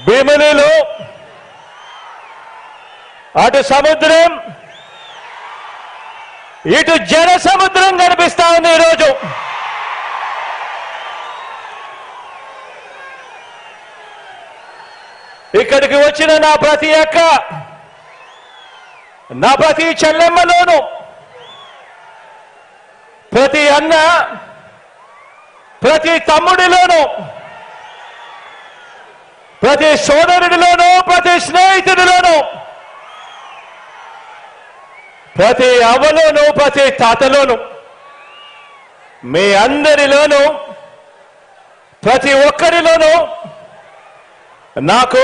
భీమిలిలో అటు సముద్రం ఇటు జన సముద్రం కనిపిస్తా ఉంది ఈరోజు. ఇక్కడికి వచ్చిన నా ప్రతి అక్క, నా ప్రతి చెల్లెమ్మలోను, ప్రతి అన్న, ప్రతి తమ్ముడిలోను, ప్రతి సోదరుడిలోను, ప్రతి స్నేహితుడిలోను, ప్రతి అవ్వలోను, ప్రతి తాతలోను, మీ అందరిలోను, ప్రతి ఒక్కరిలోనూ నాకు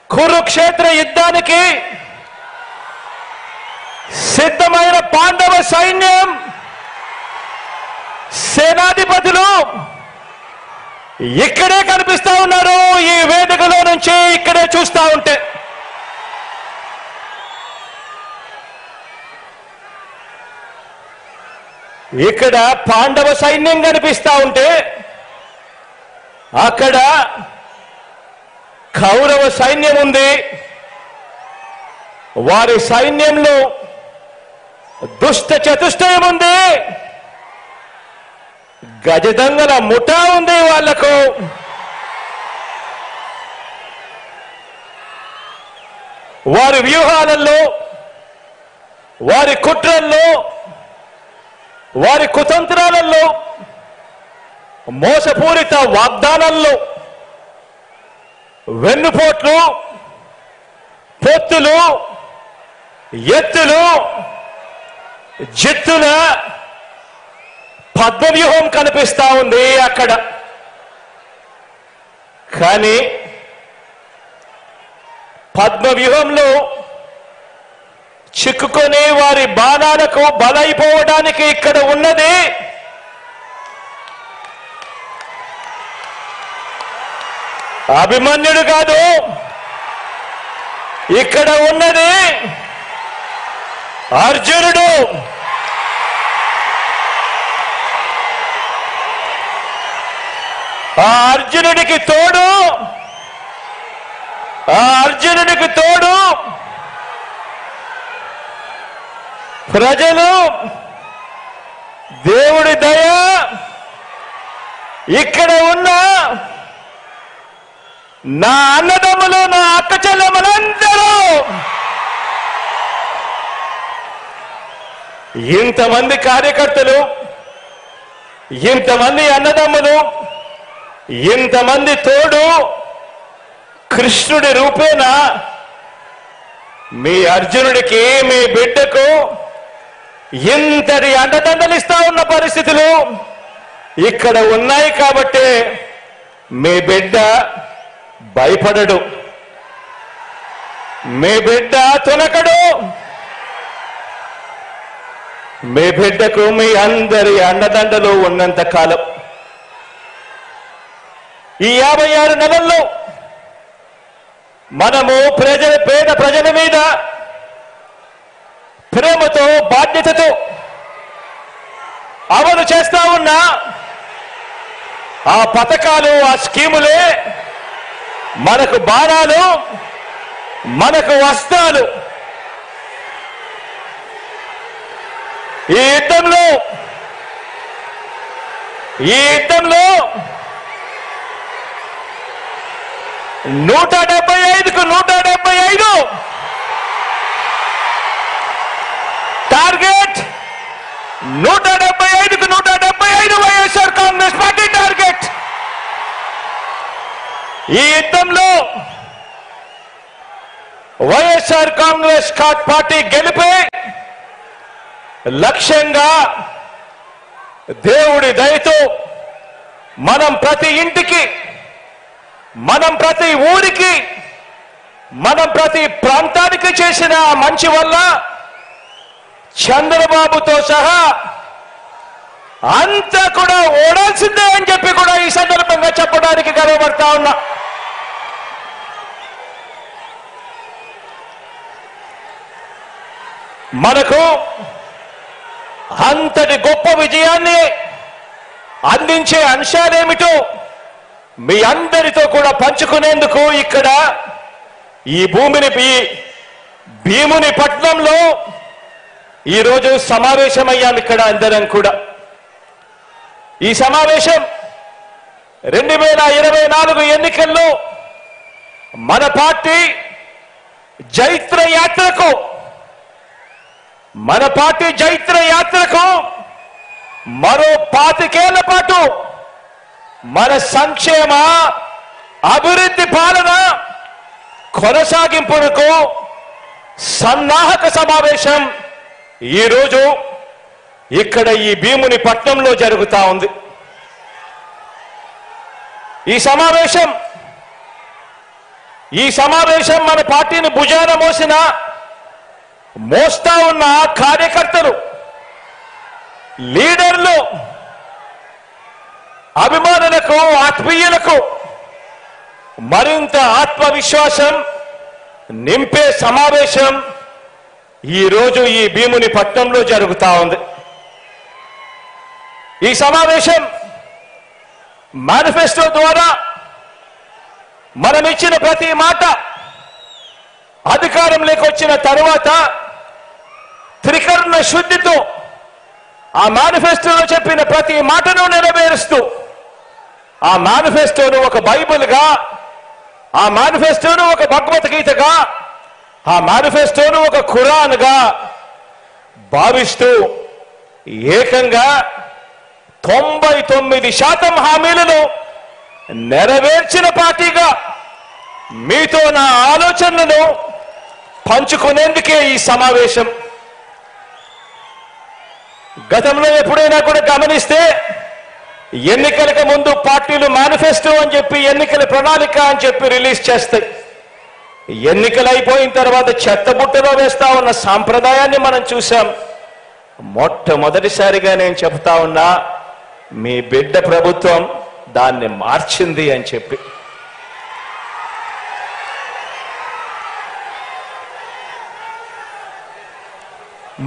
కురుక్షేత్ర యుద్ధానికి సిద్ధమైన పాండవ సైన్యం సేనాధిపతులు ఇక్కడే కనిపిస్తా ఉన్నారు. ఈ వేదికలో నుంచి ఇక్కడే చూస్తా ఉంటే ఇక్కడ పాండవ సైన్యం కనిపిస్తా ఉంటే అక్కడ కౌరవ సైన్యం ఉంది. వారి సైన్యంలో దుష్ట చతుష్టయం ఉంది, గజదంగల ముఠా ఉంది. వాళ్లకు వారి వ్యూహాలలో, వారి కుట్రల్లో, వారి కుతంత్రాలలో, మోసపూరిత వాగ్దానాల్లో, వెన్నుపోట్లు, పొత్తులు, ఎత్తులు, జిత్తుల పద్మవ్యూహం కనిపిస్తా ఉంది అక్కడ. కానీ పద్మవ్యూహంలో చిక్కుకొని వారి బాణాలకు బలైపోవడానికి ఇక్కడ ఉన్నది అభిమన్యుడు కాదు, ఇక్కడ ఉన్నది అర్జునుడు. ఆ అర్జునుడికి తోడు ప్రజలు, దేవుడి దయ, ఇక్కడ ఉన్న నా అన్నదమ్ములు, నా అక్క చెల్లెమ్మలందరూ, ఇంతమంది కార్యకర్తలు, ఇంతమంది అన్నదమ్ములు, ఇంతమంది తోడు కృష్ణుడి రూపేణ మీ అర్జునుడికి, మీ బిడ్డకు ఇంతటి అండదండలిస్తా ఉన్న పరిస్థితులు ఇక్కడ ఉన్నాయి. కాబట్టి మీ బిడ్డ భయపడడు, మీ బిడ్డ తునకడు. మీ బిడ్డకు మీ అందరి అండదండలు ఉన్నంత కాలం, ఈ 56 నెలల్లో మనము పేద ప్రజల మీద ప్రేమతో, బాధ్యతతో అమలు చేస్తా ఉన్న ఆ పథకాలు, ఆ స్కీములే మనకు బాణాలు, మనకు వస్త్రాలు. ఈ యుద్ధంలో 175కు 175 టార్గెట్, 175కు 175 వైఎస్ఆర్ కాంగ్రెస్ పార్టీ టార్గెట్. ఈ యుద్ధంలో వైఎస్ఆర్ కాంగ్రెస్ పార్టీ గెలిపే లక్ష్యంగా దేవుడి దయతో మనం ప్రతి ఇంటికి, మనం ప్రతి ఊరికి, మనం ప్రతి ప్రాంతానికి చేసిన మంచి వల్ల చంద్రబాబుతో సహా అంతా కూడా ఓడాల్సిందే అని చెప్పి కూడా ఈ సందర్భంగా చెప్పడానికి గర్వపడతా ఉన్నా. మనకు అంతటి గొప్ప విజయాన్ని అందించే అంశాలేమిటో మీ అందరితో కూడా పంచుకునేందుకు ఇక్కడ ఈ భీముని పట్నంలో ఈరోజు సమావేశమయ్యాం. ఇక్కడ అందరం కూడా ఈ సమావేశం 2024 ఎన్నికల్లో మన పార్టీ జైత్ర యాత్రకు మరో 25 ఏళ్ల పాటు మన సంక్షేమ అభివృద్ధి పాలన కొనసాగింపునకు సన్నాహక సమావేశం ఈరోజు ఇక్కడ ఈ భీముని పట్నంలో జరుగుతా ఉంది. ఈ సమావేశం మన పార్టీని భుజాన మోస్తా ఉన్న కార్యకర్తలు, లీడర్లు, అభిమానులకు, ఆత్మీయులకు మరింత ఆత్మవిశ్వాసం నింపే సమావేశం ఈరోజు ఈ భీముని పట్నంలో జరుగుతా ఉంది. ఈ సమావేశం మేనిఫెస్టో ద్వారా మనం ఇచ్చిన ప్రతి మాట అధికారంలోకి వచ్చిన తరువాత త్రికరణ శుద్ధితో ఆ మేనిఫెస్టోలో చెప్పిన ప్రతి మాటను నెరవేరుస్తూ ఆ మేనిఫెస్టోను ఒక బైబిల్గా, ఆ మేనిఫెస్టోను ఒక భగవద్గీతగా, ఆ మేనిఫెస్టోను ఒక ఖురాన్గా భావిస్తూ ఏకంగా 99% హామీలను నెరవేర్చిన పార్టీగా మీతో నా ఆలోచనలను పంచుకునేందుకే ఈ సమావేశం. గతంలో ఎప్పుడైనా కూడా గమనిస్తే ఎన్నికలకు ముందు పార్టీలు మేనిఫెస్టో అని చెప్పి, ఎన్నికల ప్రణాళిక అని చెప్పి రిలీజ్ చేస్తాయి. ఎన్నికలు అయిపోయిన తర్వాత చెత్తబుట్టలో వేస్తా ఉన్న సాంప్రదాయాన్ని మనం చూసాం. మొట్టమొదటిసారిగా నేను చెప్తా ఉన్నా, మీ బిడ్డ ప్రభుత్వం దాన్ని మార్చింది అని చెప్పి.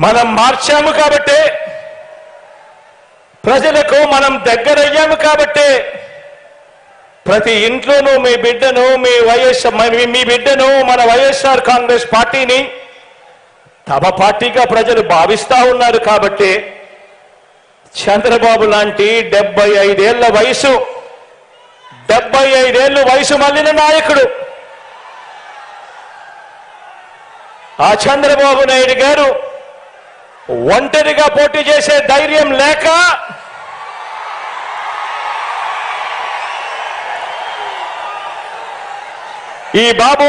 మనం మార్చాము కాబట్టే, ప్రజలకు మనం దగ్గరయ్యాము కాబట్టే ప్రతి ఇంట్లోనూ మీ బిడ్డను, మీ బిడ్డను, మన వైఎస్ఆర్ కాంగ్రెస్ పార్టీని తమ పార్టీగా ప్రజలు భావిస్తా ఉన్నారు. కాబట్టి చంద్రబాబు లాంటి 75 ఏళ్ల వయసు మళ్ళిన నాయకుడు, ఆ చంద్రబాబు నాయుడు గారు ఒంటరిగా పోటీ చేసే ధైర్యం లేక ఈ బాబు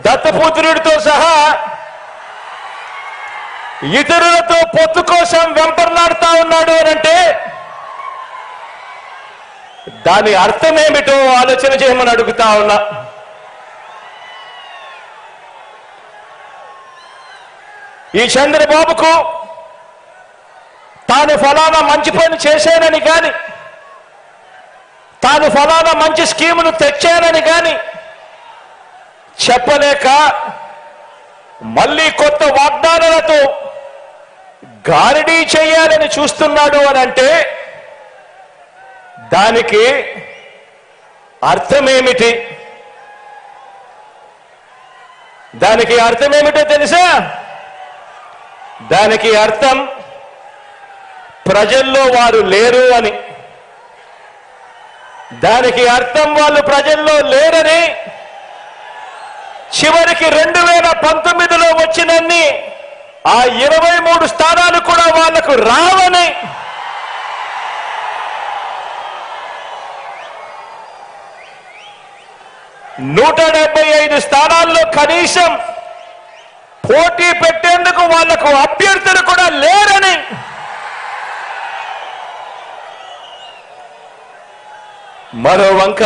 దత్తపుత్రుడితో సహా ఇతరులతో పొత్తు కోసం వెంపర్లాడుతా ఉన్నాడు అనంటే దాని అర్థం ఏమిటో ఆలోచన చేయమని అడుగుతా ఉన్నా. ఈ చంద్రబాబుకు తాను ఫలానా మంచి పని చేశానని కానీ, తాను ఫలానా మంచి స్కీమును తెచ్చానని కానీ చెప్పలేక మళ్ళీ కొత్త వాగ్దానాలతో గారడీ చేయాలని చూస్తున్నాడు అని అంటే దానికి అర్థమేమిటి? దానికి అర్థమేమిటో తెలుసా? దానికి అర్థం ప్రజల్లో వారు లేరు అని. దానికి అర్థం వాళ్ళు ప్రజల్లో లేరని, చివరికి 2019లో వచ్చినన్ని ఆ 23 స్థానాలు కూడా వాళ్లకు రావని. నూట 175 స్థానాల్లో కనీసం పోటీ పెట్టేందుకు వాళ్లకు అభ్యర్థులు కూడా లేరని. మరో వంక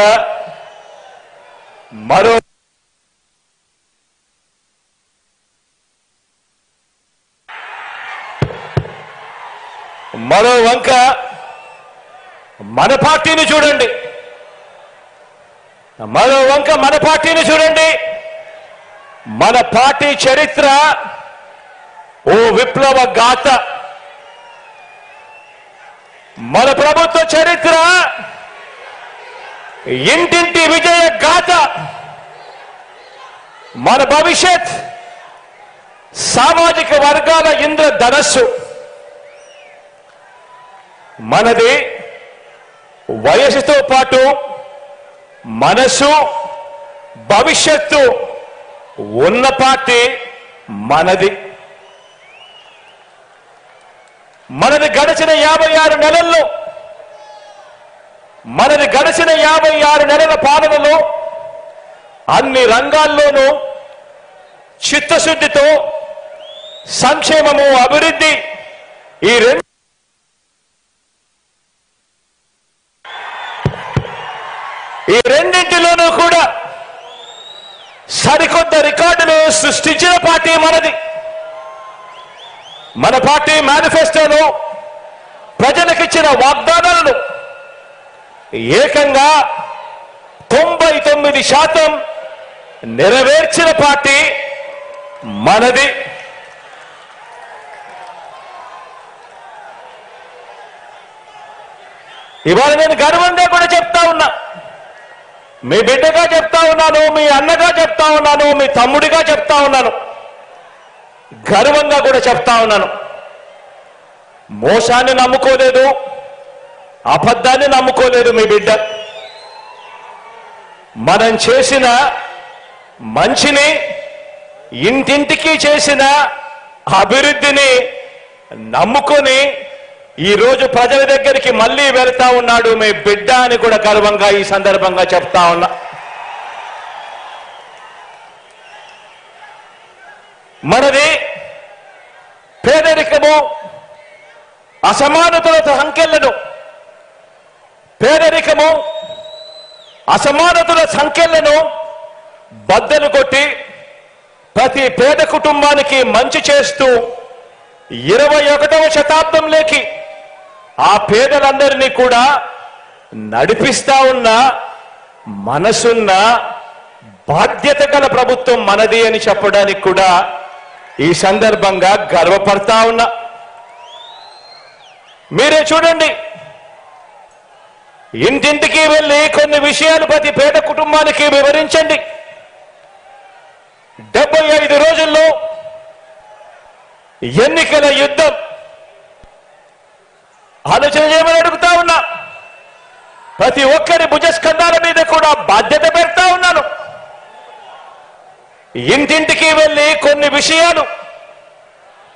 మన పార్టీని చూడండి. మన పార్టీ చరిత్ర ఓ విప్లవ గాథ. మన ప్రభుత్వ చరిత్ర ఇంటింటి విజయ గాథ, మన భవిష్యత్, సామాజిక వర్గాల ఇంద్రధనస్సు మనది. వయసుతో పాటు మనసు, భవిష్యత్తు ఉన్న పార్టీ మనది. మనది గడిచిన 56 నెలల్లో, మనది గడిచిన 56 నెలల పాలనలో అన్ని రంగాల్లోనూ చిత్తశుద్ధితో సంక్షేమము, అభివృద్ధి ఈ రెండింటిలోనూ కూడా సరికొత్త రికార్డులు సృష్టించిన పార్టీ మనది. మన పార్టీ మేనిఫెస్టోలో ప్రజలకిచ్చిన వాగ్దానాలను ఏకంగా 99% నెరవేర్చిన పార్టీ మనది. ఇవాళ నేను గర్వంగా కూడా చెప్తా ఉన్నా, మీ బిడ్డగా చెప్తా ఉన్నాను, మీ అన్నగా చెప్తా ఉన్నాను, మీ తమ్ముడిగా చెప్తా ఉన్నాను, గర్వంగా కూడా చెప్తా ఉన్నాను. మోసాన్ని నమ్ముకోలేదు, అబద్ధాన్ని నమ్ముకోలేదు మీ బిడ్డ. మనం చేసిన మంచిని, ఇంటింటికి చేసిన అభివృద్ధిని నమ్ముకొని ఈరోజు ప్రజల దగ్గరికి మళ్ళీ వెళ్తా ఉన్నాడు మీ బిడ్డ అని కూడా గర్వంగా ఈ సందర్భంగా చెప్తా ఉన్నా. మనది పేదరికము, అసమానతల సంఖ్యలను, పేదరికము, అసమానతల సంఖ్యలను బద్దలు కొట్టి ప్రతి పేద కుటుంబానికి మంచి చేస్తూ 21వ శతాబ్దంలోకి ఆ పేదలందరినీ కూడా నడిపిస్తా ఉన్న మనసున్న బాధ్యత గల ప్రభుత్వం మనది అని చెప్పడానికి కూడా ఈ సందర్భంగా గర్వపడతా ఉన్నా. మీరే చూడండి, ఇంటింటికి వెళ్ళి కొన్ని విషయాలు ప్రతి పేద కుటుంబానికి వివరించండి. 75 రోజుల్లో ఎన్నికల యుద్ధం ఆలోచన చేయమని అడుగుతా ఉన్నా. ప్రతి ఒక్కరి భుజస్కంధాల మీద కూడా బాధ్యత పెడతా ఉన్నాను. ఇంటింటికి వెళ్ళి కొన్ని విషయాలు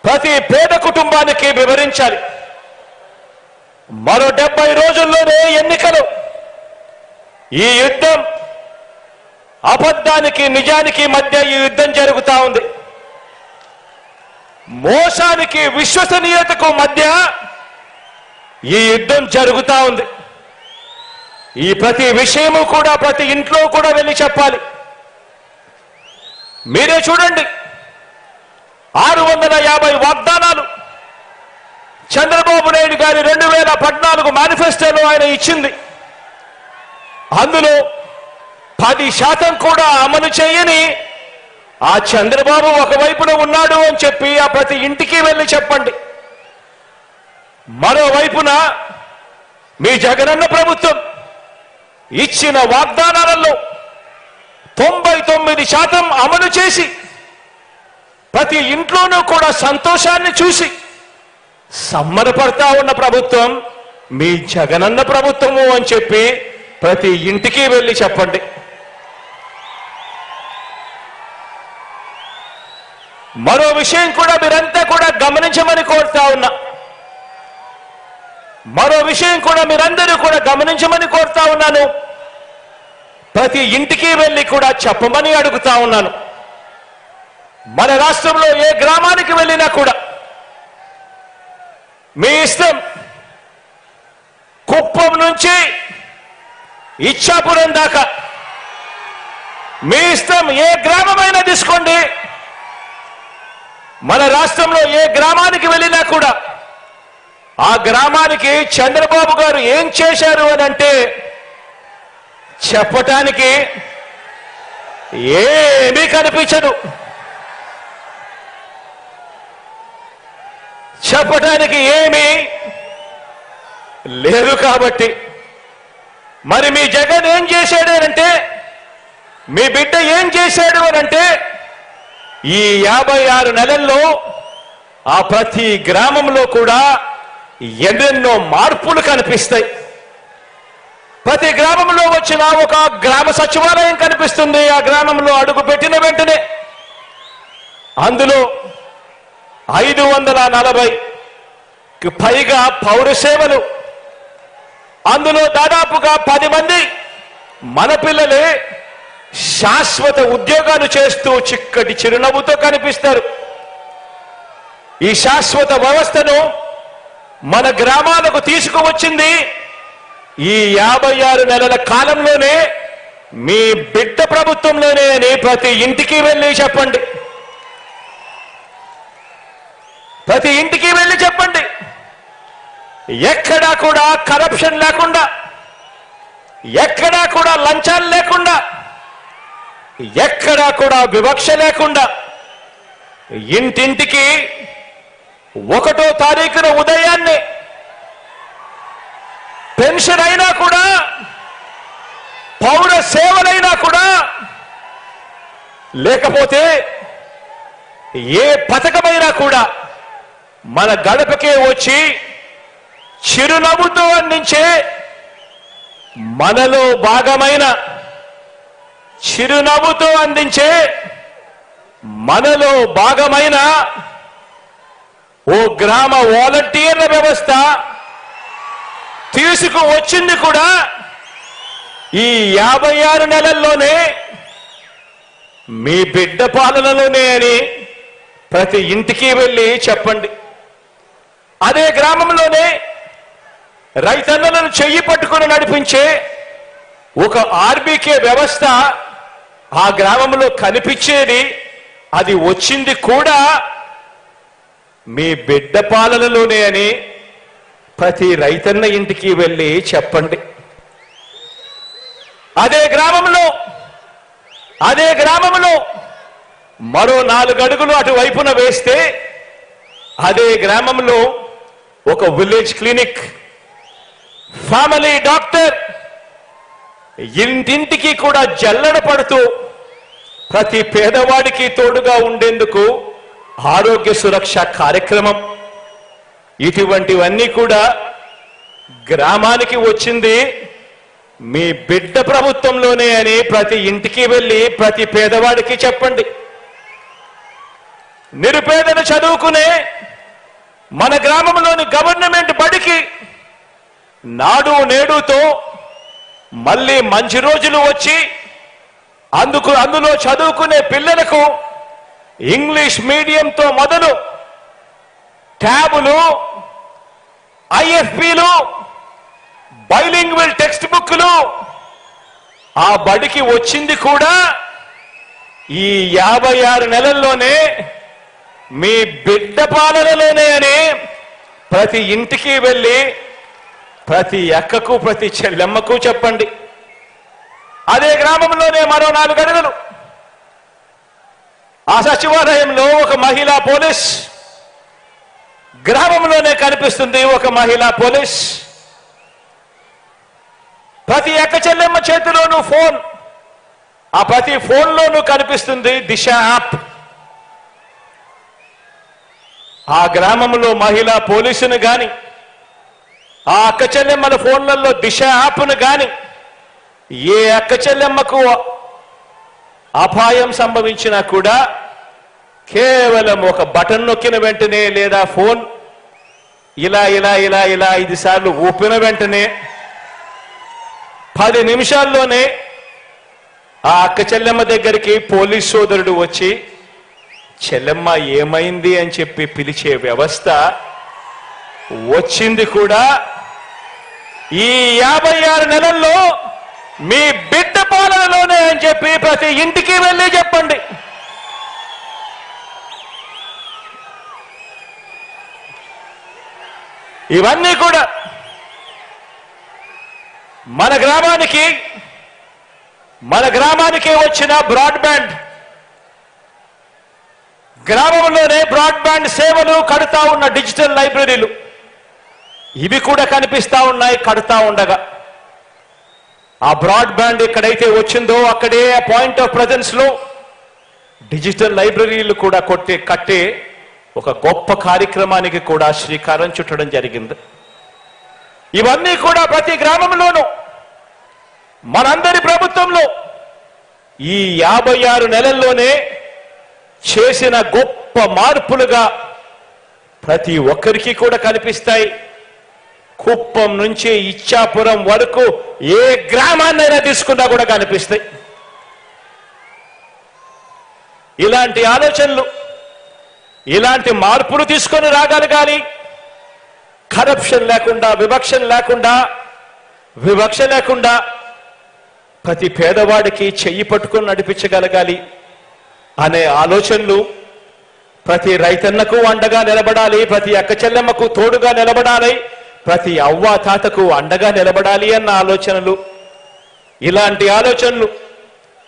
ప్రతి పేద కుటుంబానికి వివరించాలి. మరో 70 రోజుల్లోనే ఎన్నికలు. ఈ యుద్ధం అబద్ధానికి, నిజానికి మధ్య ఈ యుద్ధం జరుగుతా ఉంది. మోసానికి, విశ్వసనీయతకు మధ్య ఈ యుద్ధం జరుగుతా ఉంది. ఈ ప్రతి విషయము కూడా ప్రతి ఇంట్లో కూడా వెళ్ళి చెప్పాలి. మీరే చూడండి, 650 వాగ్దానాలు చంద్రబాబు నాయుడు గారి 2014 మేనిఫెస్టోలో ఆయన ఇచ్చింది. అందులో 10% కూడా అమలు చేయని ఆ చంద్రబాబు ఒకవైపున ఉన్నాడు అని చెప్పి ఆ ప్రతి ఇంటికి వెళ్ళి చెప్పండి. మరోవైపున మీ జగనన్న ప్రభుత్వం ఇచ్చిన వాగ్దానాలలో 99% అమలు చేసి ప్రతి ఇంట్లోనూ కూడా సంతోషాన్ని చూసి సంబరపడతా ఉన్న ప్రభుత్వం మీ జగనన్న ప్రభుత్వము అని చెప్పి ప్రతి ఇంటికి వెళ్ళి చెప్పండి. మరో విషయం కూడా మీరంతా కూడా గమనించమని కోరుతా ఉన్నా. మరో విషయం కూడా మీరందరూ కూడా గమనించమని కోరుతా ఉన్నాను. ప్రతి ఇంటికి వెళ్ళి కూడా చెప్పమని అడుగుతా ఉన్నాను. మన రాష్ట్రంలో ఏ గ్రామానికి వెళ్ళినా కూడా మీ ఇష్టం, కుప్పం నుంచి ఇచ్చాపురం దాకా మీ ఇష్టం, ఏ గ్రామమైనా తీసుకోండి. మన రాష్ట్రంలో ఏ గ్రామానికి వెళ్ళినా కూడా ఆ గ్రామానికి చంద్రబాబు గారు ఏం చేశారు అని అంటే చెప్పటానికి ఏమీ కనిపించదు. చెప్పటానికి ఏమీ లేదు. కాబట్టి మరి మీ జగన్ ఏం చేశాడు అంటే, మీ బిడ్డ ఏం చేశాడు అంటే, ఈ 56 నెలల్లో ఆ ప్రతి గ్రామంలో కూడా ఎన్నెన్నో మార్పులు కనిపిస్తాయి. ప్రతి గ్రామంలో వచ్చిన ఒక గ్రామ సచివాలయం కనిపిస్తుంది. ఆ గ్రామంలో అడుగు పెట్టిన వెంటనే అందులో 540కి పైగా పౌర సేవలు, అందులో దాదాపుగా 10 మంది మన పిల్లలే శాశ్వత ఉద్యోగాలు చేస్తూ చిక్కటి చిరునవ్వుతో కనిపిస్తారు. ఈ శాశ్వత వ్యవస్థను మన గ్రామాలకు తీసుకువచ్చింది ఈ 56 నెలల కాలంలోనే, మీ బిడ్డ ప్రభుత్వంలోనే అని ప్రతి ఇంటికి వెళ్ళి చెప్పండి. ప్రతి ఇంటికి వెళ్ళి చెప్పండి. ఎక్కడా కూడా కరప్షన్ లేకుండా, ఎక్కడా కూడా లంచాలు లేకుండా, ఎక్కడా కూడా వివక్ష లేకుండా, ఇంటింటికి 1వ తారీఖున ఉదయాన్నే పెన్షన్ అయినా కూడా, పౌర సేవలైనా కూడా, లేకపోతే ఏ పథకమైనా కూడా మన గడపకే వచ్చి చిరునవ్వుతో అందించే, మనలో భాగమైన చిరునవ్వుతో అందించే, మనలో భాగమైన ఓ గ్రామ వాలంటీర్ల వ్యవస్థ తీసుకువచ్చింది కూడా ఈ 56 నెలల్లోనే, మీ బిడ్డ పాలనలోనే అని ప్రతి ఇంటికి వెళ్ళి చెప్పండి. అదే గ్రామంలోనే రైతన్నలను చెయ్యి పట్టుకుని నడిపించే ఒక ఆర్బీకే వ్యవస్థ ఆ గ్రామంలో కనిపించేది, అది వచ్చింది కూడా మీ బిడ్డ పాలనలోనే అని ప్రతి రైతన్న ఇంటికి వెళ్ళి చెప్పండి. అదే గ్రామంలో మరో 4 అడుగులు అటువైపున వేస్తే, అదే గ్రామంలో ఒక విలేజ్ క్లినిక్, ఫ్యామిలీ డాక్టర్ ఇంటింటికి కూడా జల్లెడ పడుతూ ప్రతి పేదవాడికి తోడుగా ఉండేందుకు ఆరోగ్య సురక్ష కార్యక్రమం, ఇటువంటివన్నీ కూడా గ్రామానికి వచ్చింది మీ బిడ్డ ప్రభుత్వంలోనే అని ప్రతి ఇంటికి వెళ్ళి ప్రతి పేదవాడికి చెప్పండి. నిరుపేదలు చదువుకునే మన గ్రామంలోని గవర్నమెంట్ బడికి నాడు నేడుతో మళ్ళీ మంచి రోజులు వచ్చి అందులో చదువుకునే పిల్లలకు ఇంగ్లీష్ మీడియంతో మొదలు ట్యాబులు, ఐఎఫ్పీలు, బైలింగ్వల్ టెక్స్ట్ బుక్లు ఆ బడికి వచ్చింది కూడా ఈ 56 నెలల్లోనే, మీ బిడ్డ పాలనలోనే అని ప్రతి ఇంటికి వెళ్ళి ప్రతి అక్కకు ప్రతి చెల్లెమ్మకు చెప్పండి. అదే గ్రామంలోనే మరో 4 అడుగులు ఆ సచివాలయంలో ఒక మహిళా పోలీస్, గ్రామంలోనే కనిపిస్తుంది ఒక మహిళా పోలీస్. ప్రతి అక్క చెల్లెమ్మ చేతిలోనూ ఫోన్, ఆ ప్రతి ఫోన్లోనూ కనిపిస్తుంది దిశ యాప్. ఆ గ్రామంలో మహిళా పోలీసును గాని, ఆ అక్క చెల్లెమ్మల ఫోన్లలో దిశ యాప్ను గాని, ఏ అక్క చెల్లెమ్మకు అపాయం సంభవించినా కూడా కేవలం ఒక బటన్ నొక్కిన వెంటనే, లేదా ఫోన్ ఇలా 5 సార్లు ఊపిన వెంటనే 10 నిమిషాల్లోనే ఆ అక్క చెల్లెమ్మ దగ్గరికి పోలీస్ సోదరుడు వచ్చి చెల్లెమ్మ ఏమైంది అని చెప్పి పిలిచే వ్యవస్థ వచ్చింది కూడా ఈ 56 నెలల్లో మీ బిడ్డ పాలనలోనే అని చెప్పి ప్రతి ఇంటికి వెళ్ళి చెప్పండి. ఇవన్నీ కూడా మన గ్రామానికి వచ్చిన బ్రాడ్బ్యాండ్, గ్రామంలోనే బ్రాడ్బ్యాండ్ సేవలు కడుతా ఉన్న డిజిటల్ లైబ్రరీలు, ఇవి కూడా కనిపిస్తా ఉన్నాయి కడుతా ఉండగా. ఆ బ్రాడ్బ్యాండ్ ఎక్కడైతే వచ్చిందో అక్కడే పాయింట్ ఆఫ్ ప్రెజెన్స్ లో డిజిటల్ లైబ్రరీలు కూడా కట్టే ఒక గొప్ప కార్యక్రమానికి కూడా శ్రీకారం చుట్టడం జరిగింది. ఇవన్నీ కూడా ప్రతి గ్రామంలోనూ మనందరి ప్రభుత్వంలో ఈ 56 నెలల్లోనే చేసిన గొప్ప మార్పులుగా ప్రతి ఒక్కరికి కూడా కనిపిస్తాయి. కుప్పం నుంచి ఇచ్చాపురం వరకు ఏ గ్రామాన్నైనా తీసుకున్నా కూడా కనిపిస్తాయి. ఇలాంటి ఆలోచనలు, ఇలాంటి మార్పులు తీసుకొని రాగలగాలి. కరప్షన్ లేకుండా, వివక్ష లేకుండా ప్రతి పేదవాడికి చెయ్యి పట్టుకొని నడిపించగలగాలి అనే ఆలోచనలు, ప్రతి రైతన్నకు అండగా నిలబడాలి, ప్రతి అక్క చెల్లెమ్మకు తోడుగా నిలబడాలి, ప్రతి అవ్వ తాతకు అండగా నిలబడాలి అన్న ఆలోచనలు, ఇలాంటి ఆలోచనలు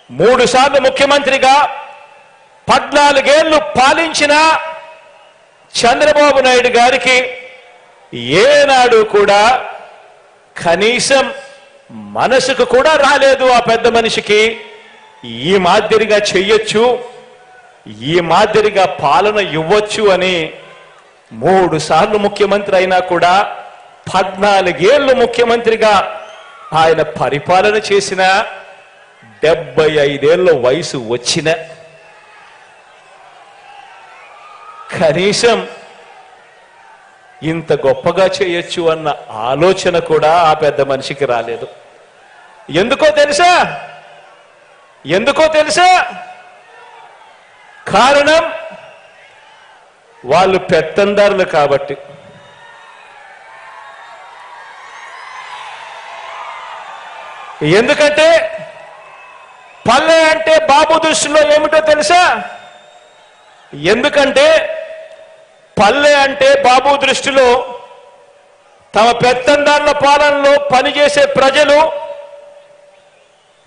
3 సార్లు ముఖ్యమంత్రిగా 14 ఏళ్లు పాలించిన చంద్రబాబు నాయుడు గారికి ఏనాడు కూడా కనీసం మనసుకు కూడా రాలేదు ఆ పెద్ద మనిషికి ఈ మాదిరిగా చెయ్యొచ్చు, ఈ మాదిరిగా పాలన ఇవ్వచ్చు అని. 3 సార్లు ముఖ్యమంత్రి అయినా కూడా 14 ఏళ్లు ముఖ్యమంత్రిగా ఆయన పరిపాలన చేసిన 75 ఏళ్ల వయసు వచ్చిన కనీసం ఇంత గొప్పగా చేయొచ్చు అన్న ఆలోచన కూడా ఆ పెద్ద మనిషికి రాలేదు. ఎందుకో తెలుసా? కారణం వాళ్ళు పెత్తందారులు కాబట్టి. ఎందుకంటే పల్లె అంటే బాబు దృష్టిలో ఏమిటో తెలుసా? ఎందుకంటే పల్లె అంటే బాబు దృష్టిలో తమ పెత్తందారుల పాలనలో పనిచేసే ప్రజలు,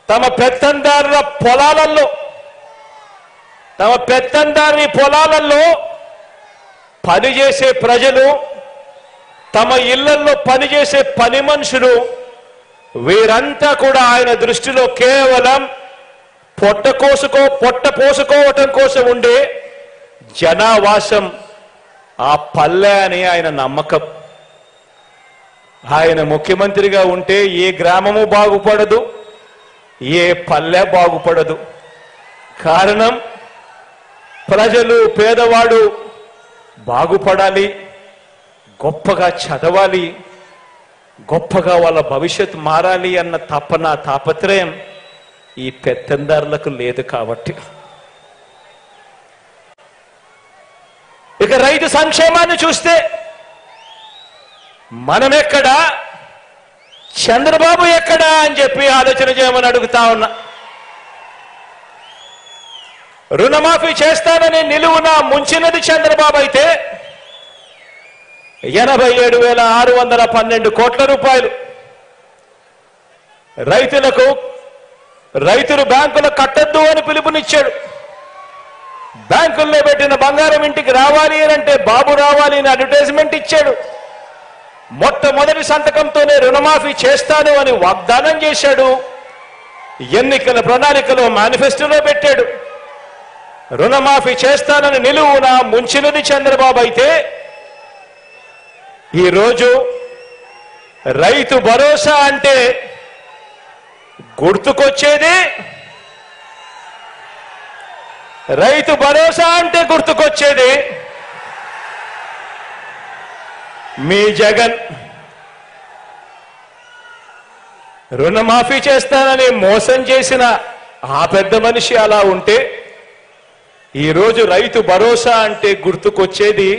తమ పెత్తందారుల పొలాలలో పనిచేసే ప్రజలు, తమ ఇళ్లలో పనిచేసే పని మనుషులు, వీరంతా కూడా ఆయన దృష్టిలో కేవలం పొట్ట పోసుకోవటం కోసం ఉండే జనావాసం ఆ పల్లె అని ఆయన నమ్మకం. ఆయన ముఖ్యమంత్రిగా ఉంటే ఏ గ్రామము బాగుపడదు, ఏ పల్లె బాగుపడదు. కారణం ప్రజలు, పేదవాడు బాగుపడాలి, గొప్పగా చదవాలి, గొప్పగా వాళ్ళ భవిష్యత్తు మారాలి అన్న తాపత్రయం ఈ పెత్తందారులకు లేదు కాబట్టి. ఇక రైతు సంక్షేమాన్ని చూస్తే మనమెక్కడా, చంద్రబాబు ఎక్కడా అని చెప్పి ఆలోచన చేయమని అడుగుతా ఉన్నా. రుణమాఫీ చేస్తానని నిలువున ముంచినది చంద్రబాబు అయితే 87,612 కోట్ల రూపాయలు రైతులు బ్యాంకులు కట్టద్దు అని పిలుపునిచ్చాడు. బ్యాంకుల్లో పెట్టిన బంగారం ఇంటికి రావాలి అంటే బాబు రావాలి అని అడ్వర్టైజ్మెంట్ ఇచ్చాడు. మొట్టమొదటి సంతకంతోనే రుణమాఫీ చేస్తాను అని వాగ్దానం చేశాడు. ఎన్నికల ప్రణాళికలో మేనిఫెస్టోలో పెట్టాడు. రుణమాఫీ చేస్తానని నిలువున ముంచినది చంద్రబాబు అయితే ఈరోజు రైతు భరోసా అంటే గుర్తుకొచ్చేది మీ జగన్. రుణమాఫీ చేస్తానని మోసం చేసిన ఆ పెద్ద మనిషి అలా ఉంటే ఈరోజు రైతు భరోసా అంటే గుర్తుకొచ్చేది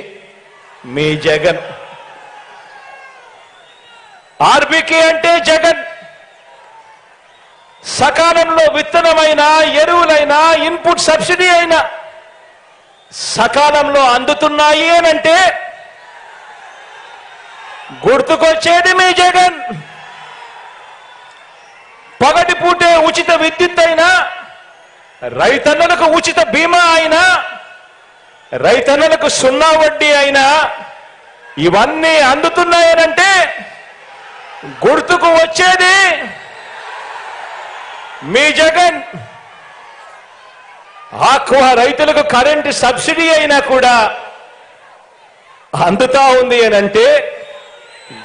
మీ జగన్. ఆర్బీకే అంటే జగన్. సకాలంలో విత్తనమైన, ఎరువులైనా, ఇన్పుట్ సబ్సిడీ అయినా సకాలంలో అందుతున్నాయి అనంటే గుర్తుకొచ్చేది మీ జగన్. పగటిపూటే ఉచిత విద్యుత్ అయినా, రైతన్నలకు ఉచిత బీమా అయినా, రైతన్నలకు 0 వడ్డీ అయినా ఇవన్నీ అందుతున్నాయనంటే గుర్తుకు వచ్చేది మీ జగన్ ఆక్వా రైతులకు కరెంటు సబ్సిడీ అయినా కూడా అందుతా ఉంది అని అంటే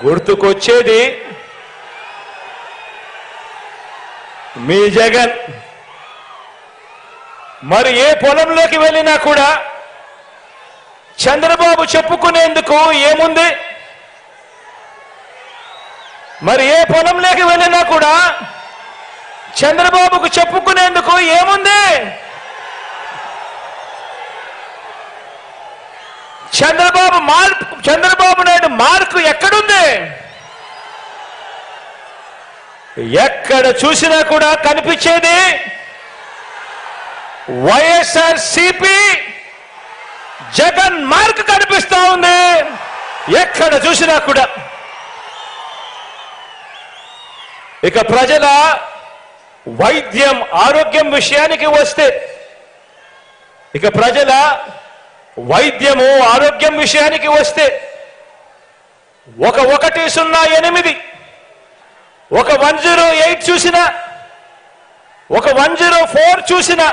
గుర్తుకొచ్చేది మీ జగన్. మరి ఏ పొలంలోకి వెళ్ళినా కూడా చంద్రబాబు చెప్పుకునేందుకు ఏముంది? మరి ఏ పొలంలోకి వెళ్ళినా కూడా చంద్రబాబుకు చెప్పుకునేందుకు ఏముంది? చంద్రబాబు నాయుడు మార్కు ఎక్కడుంది? ఎక్కడ చూసినా కూడా కనిపించేది వైఎస్ఆర్సీపీ జగన్ మార్క్ కనిపిస్తా ఉంది ఎక్కడ చూసినా కూడా. ఇక ప్రజల వైద్యం ఆరోగ్యం విషయానికి వస్తే, ఇక ప్రజల వైద్యము ఆరోగ్యం విషయానికి వస్తే ఒక 108 ఒక 108 చూసినా, ఒక 104 చూసినా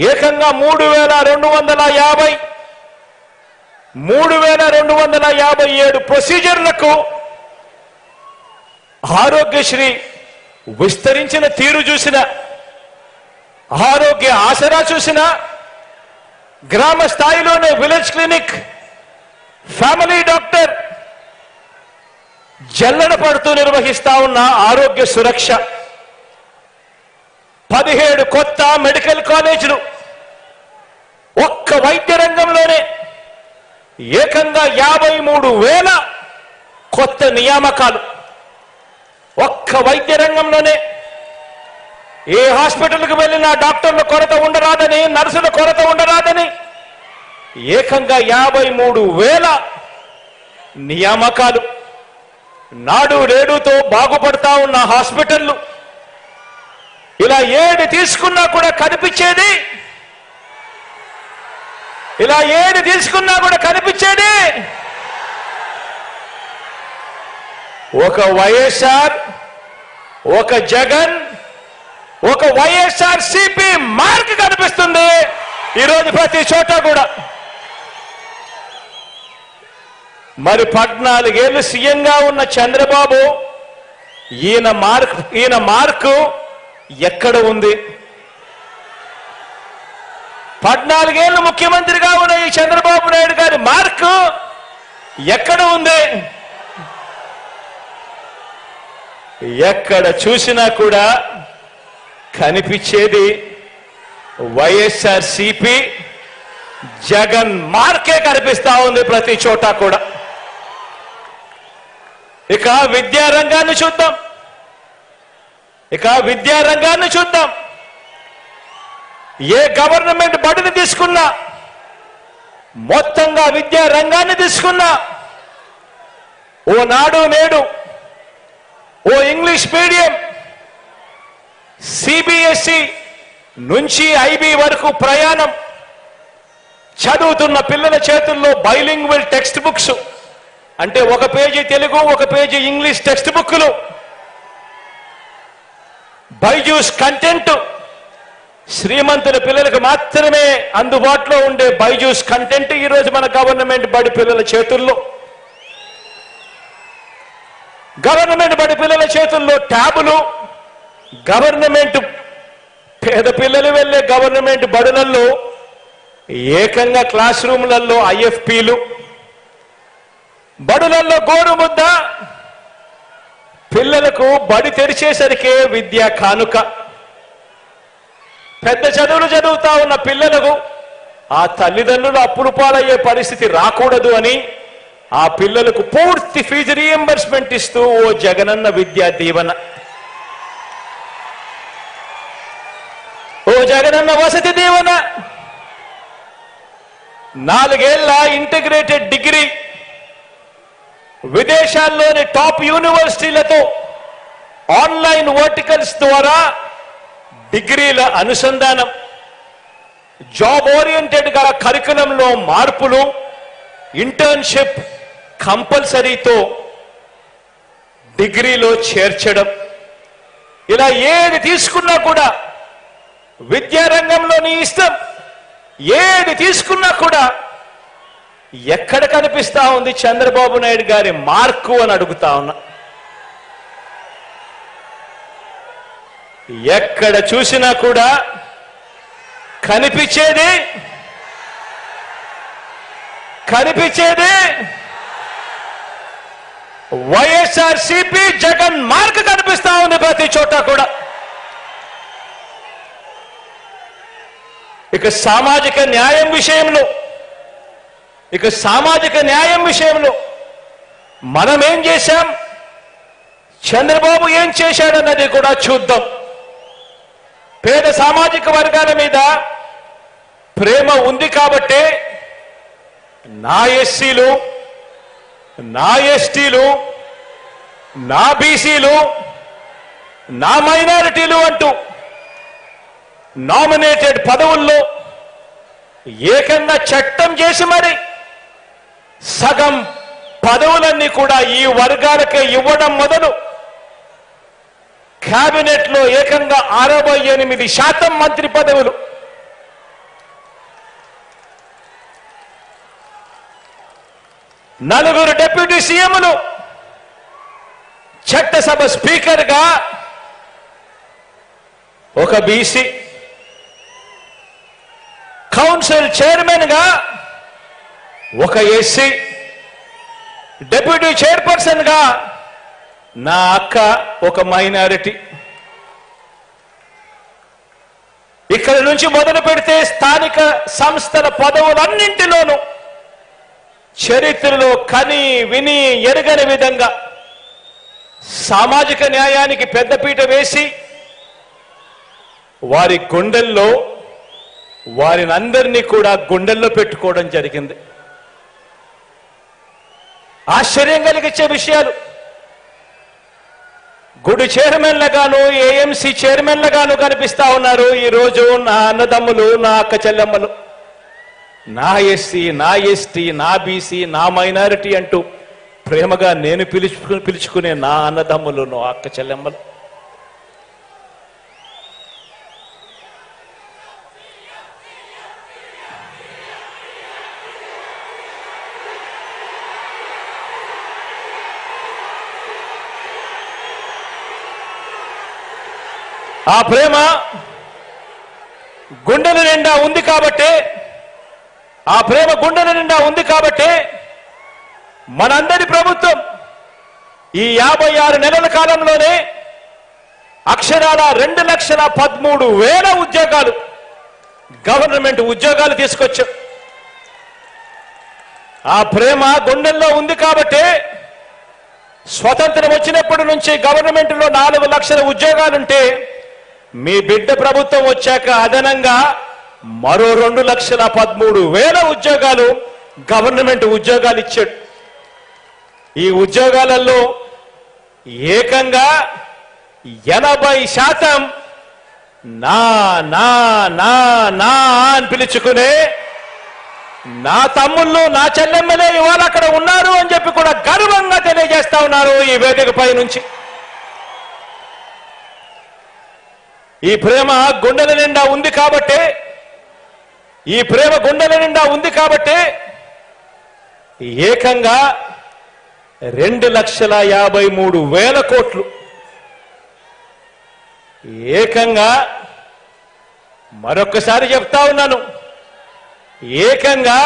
ఏకంగా 3257 ప్రొసీజర్లకు ఆరోగ్యశ్రీ విస్తరించిన తీరు చూసిన, ఆరోగ్య ఆసరా చూసిన, గ్రామ స్థాయిలోనే విలేజ్ క్లినిక్, ఫ్యామిలీ డాక్టర్ జల్లెడ పడుతూ నిర్వహిస్తా ఉన్న ఆరోగ్య సురక్ష, 17 కొత్త మెడికల్ కాలేజీలు, ఒక్క వైద్య రంగంలోనే ఏకంగా 53,000 కొత్త నియామకాలు, ఒక్క వైద్య రంగంలోనే. ఏ హాస్పిటల్కి వెళ్ళినా డాక్టర్ల కొరత ఉండరాదని, నర్సుల కొరత ఉండరాదని ఏకంగా 53,000 నియామకాలు. నాడు నేడుతో బాగుపడతా ఉన్న హాస్పిటళ్లు, ఇలా ఏది తీసుకున్నా కూడా కనిపించేది, ఇలా ఏది తీసుకున్నా కూడా కనిపించేది ఒక వైఎస్ఆర్, ఒక జగన్, ఒక వైఎస్ఆర్సీపీ మార్క్ కనిపిస్తుంది ఈరోజు ప్రతి చోట కూడా. మరి 14 ఏళ్ళు సీఎంగా ఉన్న చంద్రబాబు ఈయన మార్కు ఎక్కడ ఉంది? 14 ఏళ్ళు ముఖ్యమంత్రిగా ఉన్న ఈ చంద్రబాబు నాయుడు గారి మార్కు ఎక్కడ ఉంది? ఎక్కడ చూసినా కూడా కనిపించేది వైఎస్ఆర్సీపీ జగన్ మార్కే కనిపిస్తా ఉంది ప్రతి చోట కూడా. ఇక విద్యారంగాన్ని చూద్దాం, ఏ గవర్నమెంట్ బడిని తీసుకున్నా, మొత్తంగా విద్యా రంగాన్ని తీసుకున్నా, ఓ నాడు నేడు, ఓ ఇంగ్లీష్ మీడియం, సిబిఎస్ఈ నుంచి ఐబీ వరకు ప్రయాణం, చదువుతున్న పిల్లల చేతుల్లో బైలింగ్వల్ టెక్స్ట్ బుక్స్, అంటే ఒక పేజీ తెలుగు, ఒక పేజీ ఇంగ్లీష్ టెక్స్ట్ బుక్లు, బైజూస్ కంటెంట్, శ్రీమంతుల పిల్లలకు మాత్రమే అందుబాటులో ఉండే బైజూస్ కంటెంట్ ఈరోజు మన గవర్నమెంట్ బడి పిల్లల చేతుల్లో. గవర్నమెంట్ బడి పిల్లల చేతుల్లో ట్యాబులు, గవర్నమెంట్ పేద పిల్లలు వెళ్ళే గవర్నమెంట్ బడులలో ఏకంగా క్లాస్ రూమ్లలో ఐఎఫ్పీలు, బడులలో గోరుముద్ద, పిల్లలకు బడి తెరిచేసరికే విద్యా కానుక. పెద్ద చదువులు చదువుతా ఉన్న పిల్లలకు ఆ తల్లిదండ్రులు అప్పులు పాలయ్యే పరిస్థితి రాకూడదు అని ఆ పిల్లలకు పూర్తి ఫీజు రీఎంబర్స్మెంట్ ఇస్తూ ఓ జగనన్న విద్యా దీవెన, ఓ జగనన్న వసతి దీవెన, 4 ఏళ్ల ఇంటిగ్రేటెడ్ డిగ్రీ, విదేశాల్లోని టాప్ యూనివర్సిటీలతో ఆన్లైన్ వర్టికల్స్ ద్వారా డిగ్రీల అనుసంధానం, జాబ్ ఓరియంటెడ్ గా కరికులంలో మార్పులు, ఇంటర్న్షిప్ కంపల్సరీతో డిగ్రీలో చేర్చడం, ఇలా ఏది తీసుకున్నా కూడా విద్యారంగంలో నీ ఇష్టం, ఏది తీసుకున్నా కూడా ఎక్కడ కనిపిస్తా ఉంది చంద్రబాబు నాయుడు గారి మార్కు అని అడుగుతా ఉన్నా. ఎక్కడ చూసినా కూడా కనిపించేది వైఎస్ఆర్సీపీ జగన్ మార్క్ కనిపిస్తా ఉంది ప్రతి చోట కూడా. ఇక సామాజిక న్యాయం విషయంలో మనం ఏం చేశాం, చంద్రబాబు ఏం చేశాడన్నది కూడా చూద్దాం. పేద సామాజిక వర్గాల మీద ప్రేమ ఉంది కాబట్టి నా ఎస్సీలు, నా ఎస్టీలు, నా బీసీలు, నా మైనారిటీలు అంటూ నామినేటెడ్ పదవుల్లో ఏకంగా చట్టం చేసి మరి సగం పదవులన్నీ కూడా ఈ వర్గాలకే ఇవ్వడం మొదలు కేబినెట్ లో ఏకంగా 68% మంత్రి పదవులు, నలుగురు డిప్యూటీ సీఎంలు, చట్టసభ స్పీకర్ గా ఒక బీసీ, కౌన్సిల్ చైర్మన్ గా ఒక ఎస్సీ, డిప్యూటీ చైర్పర్సన్ గా నా అక్క ఒక మైనారిటీ. ఇక్కడ నుంచి మొదలు పెడితే స్థానిక సంస్థల పదవులన్నింటిలోనూ చరిత్రలో కని విని ఎరగని విధంగా సామాజిక న్యాయానికి పెద్దపీట వేసి వారి గుండెల్లో వారినందరినీ కూడా గుండెల్లో పెట్టుకోవడం జరిగింది. ఆశ్చర్యం కలిగించే విషయాలు. గుడి చైర్మన్లుగాను, ఏఎంసీ చైర్మన్లుగాను కనిపిస్తా ఉన్నారు ఈరోజు నా అన్నదమ్ములు, నా అక్క చెల్లెమ్మలు, నా ఎస్సీ, నా ఎస్టీ, నా బీసీ, నా మైనారిటీ అంటూ ప్రేమగా నేను పిలుచుకునే నా అన్నదమ్ములు, నా అక్క చెల్లెమ్మలు. ఆ ప్రేమ గుండెల నిండా ఉంది కాబట్టి మనందరి ప్రభుత్వం ఈ 56 నెలల కాలంలోనే అక్షరాల 2,13,000 ఉద్యోగాలు, గవర్నమెంట్ ఉద్యోగాలు తీసుకొచ్చాం. ఆ ప్రేమ గుండెల్లో ఉంది కాబట్టి స్వతంత్రం వచ్చినప్పటి నుంచి గవర్నమెంట్ లో 4 లక్షల ఉద్యోగాలుంటే మీ బిడ్డ ప్రభుత్వం వచ్చాక అదనంగా మరో 2,13,000 ఉద్యోగాలు గవర్నమెంట్ ఉద్యోగాలు ఇచ్చాడు. ఈ ఉద్యోగాలలో ఏకంగా 80% నా నా నా నా అని పిలుచుకునే నా తమ్ముళ్ళు, నా చెల్లెమ్మలే ఇవాళ అక్కడ ఉన్నారు అని చెప్పి కూడా గర్వంగా తెలియజేస్తా ఉన్నారు ఈ వేదికపై నుంచి. ఈ ప్రేమ గుండెల నిండా ఉంది కాబట్టి ఏకంగా 2,53,000 కోట్లు, ఏకంగా మరొక్కసారి చెప్తా ఉన్నాను, ఏకంగా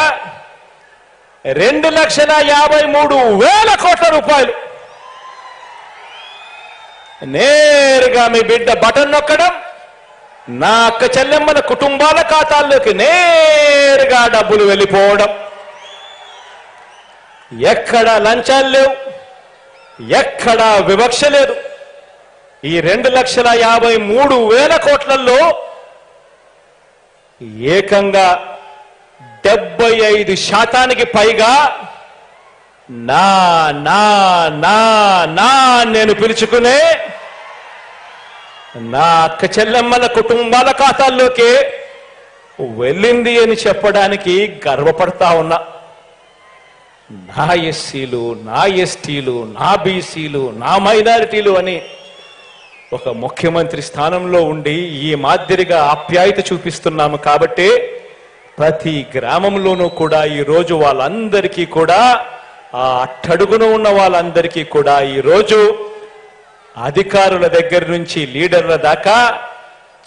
2,53,000 కోట్ల రూపాయలు నేరుగా మీ బిడ్డ బటన్ నొక్కడం, నా అక్క చెల్లెమ్మల కుటుంబాల ఖాతాల్లోకి నేరుగా డబ్బులు వెళ్ళిపోవడం. ఎక్కడా లంచాలు లేవు, ఎక్కడా వివక్ష లేదు. ఈ 2,53,000 కోట్లలో ఏకంగా 75% పైగా నా నా నా నా నేను పిలుచుకునే నా అక్క చెల్లెమ్మల కుటుంబాల ఖాతాల్లోకి వెళ్ళింది అని చెప్పడానికి గర్వపడతా ఉన్నా. నా ఎస్సీలు, నా ఎస్టీలు, నా బీసీలు, నా మైనారిటీలు అని ఒక ముఖ్యమంత్రి స్థానంలో ఉండి ఈ మాదిరిగా ఆప్యాయత చూపిస్తున్నాము కాబట్టి ప్రతి గ్రామంలోనూ కూడా ఈరోజు వాళ్ళందరికీ కూడా ఆ అట్టడుగున ఉన్న వాళ్ళందరికీ కూడా ఈరోజు అధికారుల దగ్గర నుంచి లీడర్ల దాకా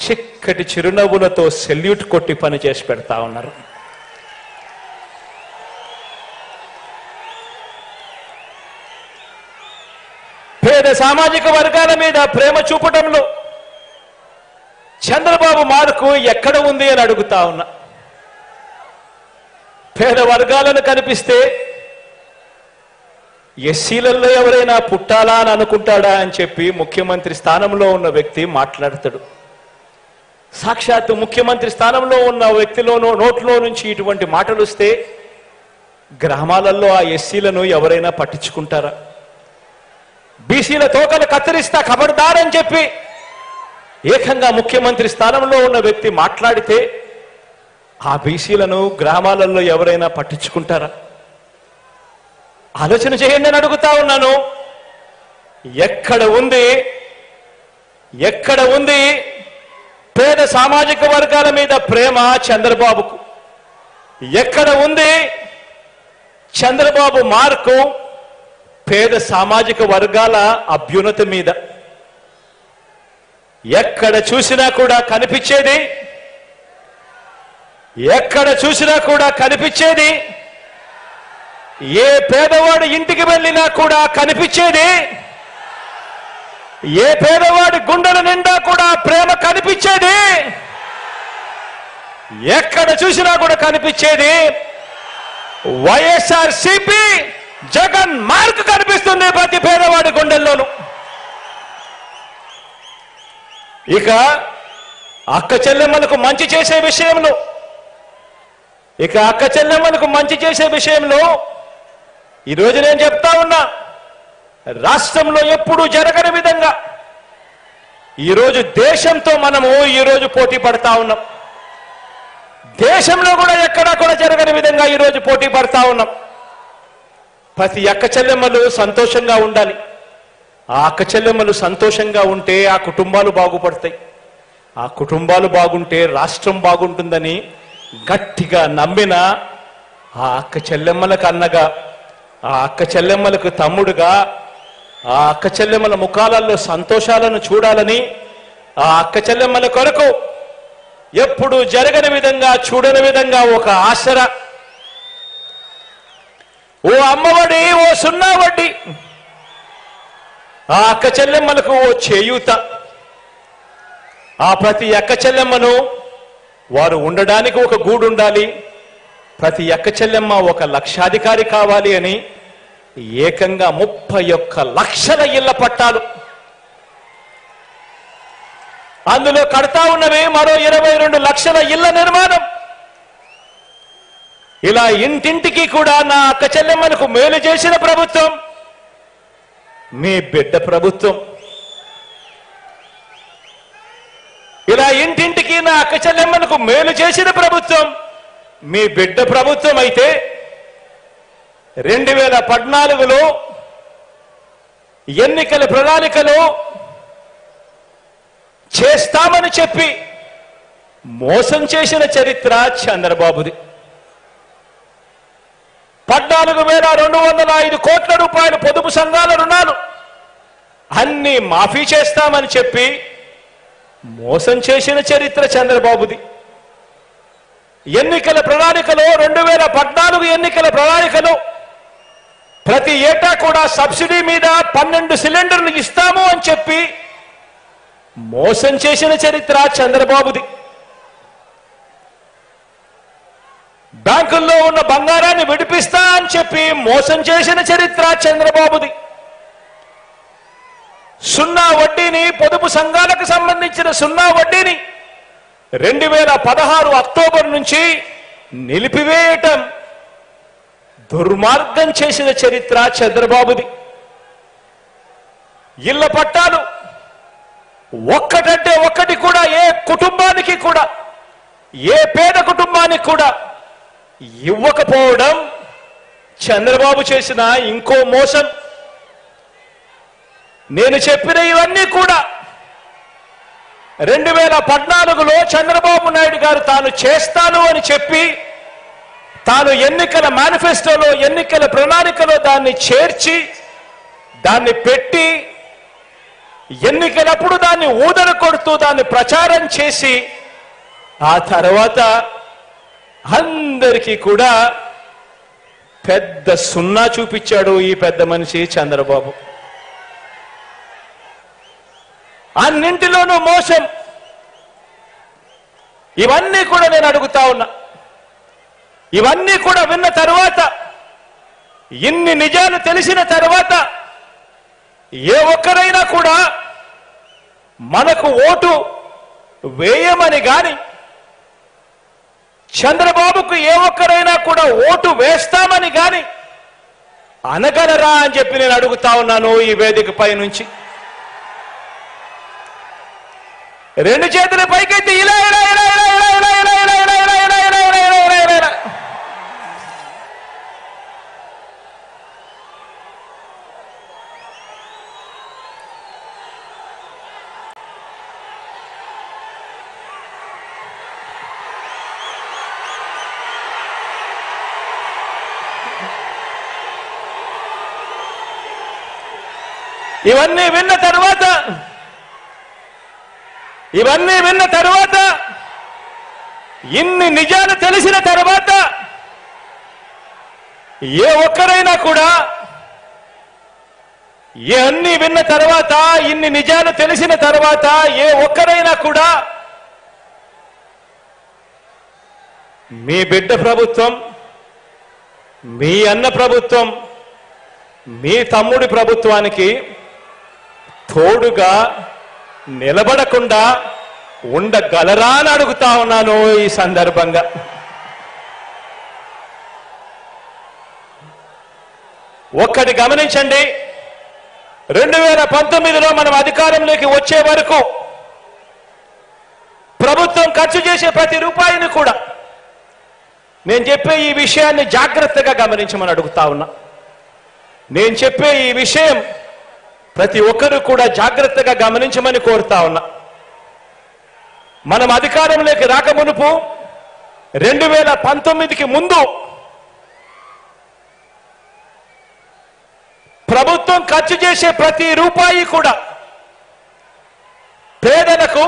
చిక్కటి చిరునవ్వులతో సెల్యూట్ కొట్టి పని చేసి పెడతా ఉన్నారు. పేద సామాజిక వర్గాల మీద ప్రేమ చూపటంలో చంద్రబాబు మార్కు ఎక్కడ ఉంది అని అడుగుతా ఉన్నా. పేద వర్గాలను కనిపిస్తే ఎస్సీలలో ఎవరైనా పుట్టాలా అని అనుకుంటాడా అని చెప్పి ముఖ్యమంత్రి స్థానంలో ఉన్న వ్యక్తి మాట్లాడతాడు. సాక్షాత్తు ముఖ్యమంత్రి స్థానంలో ఉన్న వ్యక్తిలోనో నోట్లో నుంచి ఇటువంటి మాటలు వస్తే గ్రామాలలో ఆ ఎస్సీలను ఎవరైనా పట్టించుకుంటారా? బీసీల తోకలు కత్తిరిస్తా ఖబర్దారని చెప్పి ఏకంగా ముఖ్యమంత్రి స్థానంలో ఉన్న వ్యక్తి మాట్లాడితే ఆ బీసీలను గ్రామాలలో ఎవరైనా పట్టించుకుంటారా? ఆలోచన చేయండి అని అడుగుతా ఉన్నాను. ఎక్కడ ఉంది పేద సామాజిక వర్గాల మీద ప్రేమ చంద్రబాబుకు? ఎక్కడ ఉంది చంద్రబాబు మార్కు పేద సామాజిక వర్గాల అభ్యున్నతి మీద? ఎక్కడ చూసినా కూడా కనిపించేది ఏ పేదవాడు ఇంటికి వెళ్ళినా కూడా కనిపించేది, ఏ పేదవాడి గుండెల నిండా కూడా ప్రేమ కనిపించేది, ఎక్కడ చూసినా కూడా కనిపించేది వైఎస్ఆర్సీపీ జగన్ మార్క్ కనిపిస్తుంది ప్రతి పేదవాడి గుండెల్లోనూ. ఇక అక్క చెల్లెమ్మలకు మంచి చేసే విషయంలో ఈరోజు నేను చెప్తా ఉన్నా, రాష్ట్రంలో ఎప్పుడూ జరగని విధంగా ఈరోజు దేశంతో మనము ఈరోజు పోటీ పడతా ఉన్నాం. దేశంలో కూడా ఎక్కడా కూడా జరగని విధంగా ఈరోజు పోటీ పడతా ఉన్నాం. ప్రతి అక్క చెల్లెమ్మలు సంతోషంగా ఉండాలి. ఆ అక్క చెల్లెమ్మలు సంతోషంగా ఉంటే ఆ కుటుంబాలు బాగుపడతాయి. ఆ కుటుంబాలు బాగుంటే రాష్ట్రం బాగుంటుందని గట్టిగా నమ్మిన ఆ అక్క చెల్లెమ్మలకు అన్నగా, ఆ అక్క చెల్లెమ్మలకు తమ్ముడుగా, ఆ అక్క చెల్లెమ్మల ముఖాలలో సంతోషాలను చూడాలని, ఆ అక్క చెల్లెమ్మల కొరకు ఎప్పుడు జరగని విధంగా చూడని విధంగా ఒక ఆసరా, ఓ అమ్మఒడి, ఓ సున్నా వడ్డీ, ఆ అక్క చెల్లెమ్మలకు ఓ చేయూత, ఆ ప్రతి అక్క చెల్లెమ్మను వారు ఉండడానికి ఒక గూడు ఉండాలి, ప్రతి అక్క చెల్లెమ్మ ఒక లక్షాధికారి కావాలి అని ఏకంగా 31 లక్షల ఇళ్ల పట్టాలు, అందులో కడతా ఉన్నవి మరో 22 లక్షల ఇళ్ల నిర్మాణం. ఇలా ఇంటింటికి కూడా నా అక్క చెల్లెమ్మలకు మేలు చేసిన ప్రభుత్వం మీ బిడ్డ ప్రభుత్వం. ఇలా ఇంటింటికి నా అక్క చెల్లెమ్మలకు మేలు చేసిన ప్రభుత్వం మీ బిడ్డ ప్రభుత్వం అయితే 2014లో ఎన్నికల ప్రణాళికలో చేస్తామని చెప్పి మోసం చేసిన చరిత్ర చంద్రబాబుది. 14,205 కోట్ల రూపాయలు పొదుపు సంఘాల రుణాలు అన్ని మాఫీ చేస్తామని చెప్పి మోసం చేసిన చరిత్ర చంద్రబాబుది. ఎన్నికల ప్రణాళికలో 2014 ఎన్నికల ప్రణాళికలో ప్రతి ఏటా కూడా సబ్సిడీ మీద 12 సిలిండర్లు ఇస్తాము అని చెప్పి మోసం చేసిన చరిత్ర చంద్రబాబుది. బ్యాంకుల్లో ఉన్న బంగారాన్ని విడిపిస్తా అని చెప్పి మోసం చేసిన చరిత్ర చంద్రబాబుది. సున్నా వడ్డీని, పొదుపు సంఘాలకు సంబంధించిన సున్నా వడ్డీని 2016 అక్టోబర్ నుంచి నిలిపివేయటం దుర్మార్గం చేసిన చరిత్ర చంద్రబాబుది. ఇళ్ల పట్టాలు ఒక్కటంటే ఒక్కటి కూడా ఏ కుటుంబానికి కూడా, ఏ పేద కుటుంబానికి కూడా ఇవ్వకపోవడం చంద్రబాబు చేసిన ఇంకో మోసం. నేను చెప్పిన ఇవన్నీ కూడా 2014లో చంద్రబాబు నాయుడు గారు తాను చేస్తాను అని చెప్పి తాను ఎన్నికల మేనిఫెస్టోలో ఎన్నికల ప్రణాళికలో దాన్ని చేర్చి దాన్ని పెట్టి ఎన్నికలప్పుడు దాన్ని ఊదర కొడుతూ దాన్ని ప్రచారం చేసి ఆ తర్వాత అందరికీ కూడా పెద్ద సున్నా చూపించాడు ఈ పెద్ద మనిషి చంద్రబాబు. అన్నింటిలోనూ మోసం. ఇవన్నీ కూడా నేను అడుగుతా ఉన్నా. ఇవన్నీ కూడా విన్న తర్వాత, ఇన్ని నిజాలు తెలిసిన తర్వాత ఏ ఒక్కరైనా కూడా మనకు ఓటు వేయమని గాని, చంద్రబాబుకు ఏ ఒక్కరైనా కూడా ఓటు వేస్తామని గాని అనగలరా అని చెప్పి నేను అడుగుతా ఉన్నాను ఈ వేదికపై నుంచి. రెండు చేతుల పైకెత్తి ఇలా ఇలా ఇలా ఇలా ఇలా ఇలా ఇలా ఇలా ఇలా ఇలా ఇలా ఇలా ఇలా ఇలా ఇలా ఇలా. ఇవన్నీ విన్న తర్వాత ఇన్ని నిజాలు తెలిసిన తర్వాత ఏ ఒక్కరైనా కూడా, ఇవన్నీ విన్న తర్వాత ఇన్ని నిజాలు తెలిసిన తర్వాత ఏ ఒక్కరైనా కూడా మీ బిడ్డ ప్రభుత్వం, మీ అన్న ప్రభుత్వం, మీ తమ్ముడి ప్రభుత్వానికి తోడుగా నిలబడకుండా ఉండగలరా అని అడుగుతా ఉన్నాను ఈ సందర్భంగా. ఒక్కటి గమనించండి, 2019లో మనం అధికారంలోకి వచ్చే వరకు ప్రభుత్వం ఖర్చు చేసే ప్రతి రూపాయిని కూడా, నేను చెప్పే ఈ విషయాన్ని జాగ్రత్తగా గమనించమని అడుగుతా ఉన్నా. నేను చెప్పే ఈ విషయం ప్రతి ఒక్కరూ కూడా జాగ్రత్తగా గమనించమని కోరుతా ఉన్నా. మనం అధికారంలోకి రాకమునుపు 2019కి ముందు ప్రభుత్వం ఖర్చు చేసే ప్రతి రూపాయి కూడా పేదలకు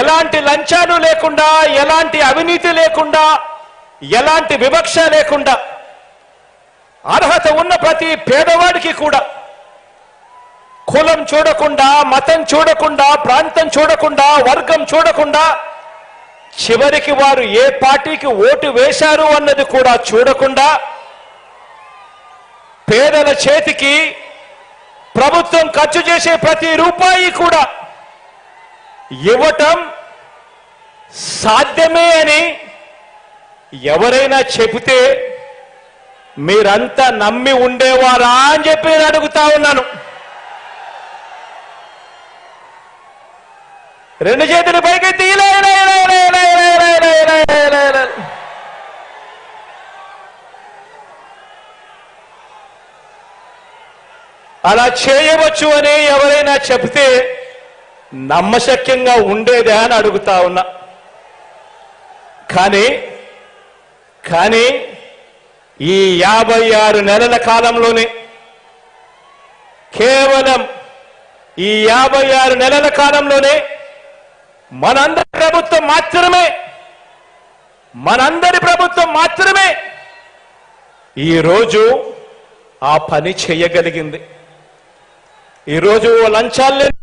ఎలాంటి లంచాలు లేకుండా, ఎలాంటి అవినీతి లేకుండా, ఎలాంటి వివక్ష లేకుండా అర్హత ఉన్న ప్రతి పేదవాడికి కూడా కులం చూడకుండా, మతం చూడకుండా, ప్రాంతం చూడకుండా, వర్గం చూడకుండా, చివరికి వారు ఏ పార్టీకి ఓటు వేశారు అన్నది కూడా చూడకుండా పేదల చేతికి ప్రభుత్వం ఖర్చు చేసే ప్రతి రూపాయి కూడా ఇవ్వటం సాధ్యమే అని ఎవరైనా చెబితే మీరంతా నమ్మి ఉండేవారా అని చెప్పి నేను అడుగుతా ఉన్నాను. రెండు చేతులు పైకెత్తి ఇలా ఇలా ఇలా ఇలా ఇలా ఇలా ఇలా ఇలా ఇలా ఇలా. అలా చేయవచ్చు అని ఎవరైనా చెబితే నమ్మశక్యంగా ఉండేదే అని అడుగుతా ఉన్నా. కానీ ఈ 56 నెలల కాలంలోనే, కేవలం ఈ 56 నెలల కాలంలోనే మనందరి ప్రభుత్వం మాత్రమే ఈరోజు ఆ పని చేయగలిగింది. ఈరోజు లంచాలు లేని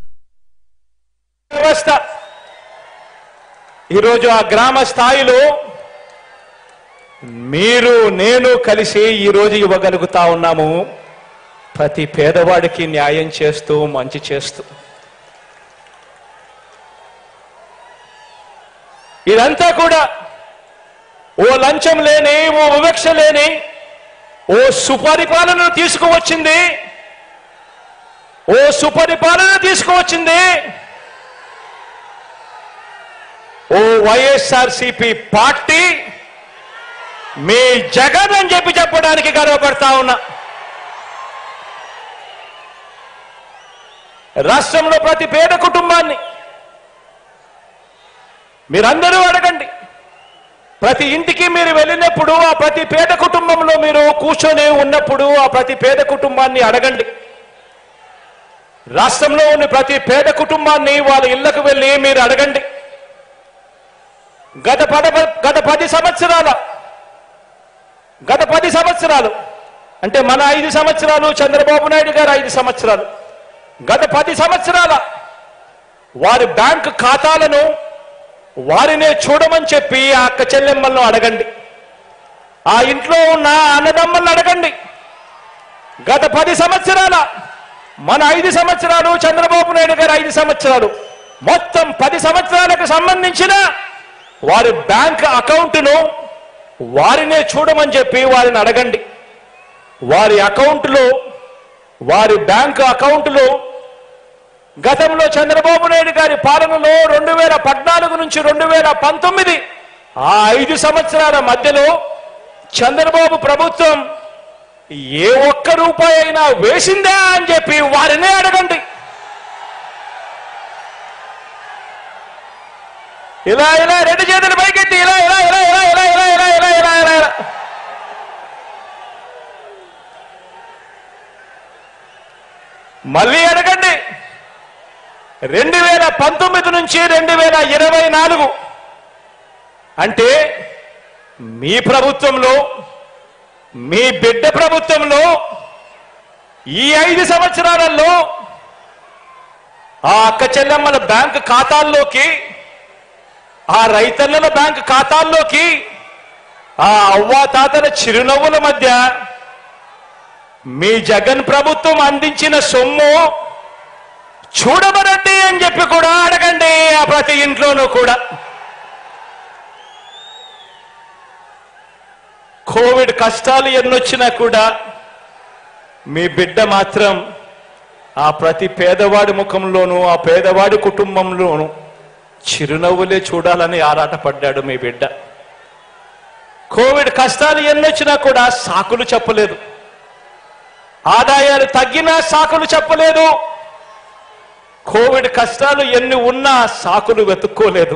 వ్యవస్థ, ఈరోజు ఆ గ్రామ స్థాయిలో మీరు నేను కలిసి ఈరోజు ఇవ్వగలుగుతా ఉన్నాము. ప్రతి పేదవాడికి న్యాయం చేస్తూ, మంచి చేస్తూ. ఇదంతా కూడా ఓ లంచం లేని, ఓ వివక్ష లేని, ఓ సుపరిపాలన తీసుకువచ్చింది. ఓ వైఎస్ఆర్సీపీ పార్టీ, మీ జగన్ అని చెప్పడానికి గర్వపడతా ఉన్నా. రాష్ట్రంలో ప్రతి పేద కుటుంబాన్ని, మీరందరూ అడగండి. ప్రతి ఇంటికి మీరు వెళ్ళినప్పుడు ఆ ప్రతి పేద కుటుంబంలో మీరు కూర్చొని ఉన్నప్పుడు ఆ ప్రతి పేద కుటుంబాన్ని అడగండి. రాష్ట్రంలో ఉన్న ప్రతి పేద కుటుంబాన్ని వాళ్ళ ఇళ్లకు వెళ్ళి మీరు అడగండి. గత 10 సంవత్సరాలు అంటే మన 5 సంవత్సరాలు, చంద్రబాబు నాయుడు గారు 5 సంవత్సరాలు, గత 10 సంవత్సరాల వారి బ్యాంకు ఖాతాలను వారినే చూడమని చెప్పి ఆ అక్క చెల్లెమ్మలను అడగండి. ఆ ఇంట్లో ఉన్న అన్నదమ్మలను అడగండి. గత 10 సంవత్సరాల మన 5 సంవత్సరాలు, చంద్రబాబు నాయుడు గారు 5 సంవత్సరాలు, మొత్తం 10 సంవత్సరాలకు సంబంధించిన వారి బ్యాంక్ అకౌంట్ను వారినే చూడమని చెప్పి వారిని అడగండి. వారి అకౌంట్లో, వారి బ్యాంకు అకౌంట్లో గతంలో చంద్రబాబు నాయుడు గారి పాలనలో 2014 నుంచి 2019 ఆ 5 సంవత్సరాల మధ్యలో చంద్రబాబు ప్రభుత్వం ఏ ఒక్క రూపాయి అయినా వేసిందా అని చెప్పి వారినే అడగండి. ఇలా ఇలా 2 చేతులు పైకెత్తి ఇలా ఇలా ఇలా ఇలా ఇలా ఇలా ఇలా ఇలా ఇలా ఇలా ఇలా మళ్ళీ అడగండి. 2019 నుంచి 2024 అంటే మీ ప్రభుత్వంలో, మీ బిడ్డ ప్రభుత్వంలో ఈ 5 సంవత్సరాలలో ఆ అక్క చెల్లెమ్మల బ్యాంకు ఖాతాల్లోకి, ఆ రైతన్నల బ్యాంకు ఖాతాల్లోకి, ఆ అవ్వాతాతల చిరునవ్వుల మధ్య మీ జగన్ ప్రభుత్వం అందించిన సొమ్ము చూడమనండి అని చెప్పి కూడా అడగండి. ఆ ప్రతి ఇంట్లోనూ కూడా కోవిడ్ కష్టాలు ఎన్నొచ్చినా కూడా మీ బిడ్డ మాత్రం ఆ ప్రతి పేదవాడి ముఖంలోనూ, ఆ పేదవాడి కుటుంబంలోనూ చిరునవ్వులే చూడాలని ఆరాటపడ్డాడు మీ బిడ్డ. కోవిడ్ కష్టాలు ఎన్నొచ్చినా కూడా సాకులు చెప్పలేదు. ఆదాయాలు తగ్గినా సాకులు చెప్పలేదు. కోవిడ్ కష్టాలు ఎన్ని ఉన్నా సాకులు వెతుక్కోలేదు.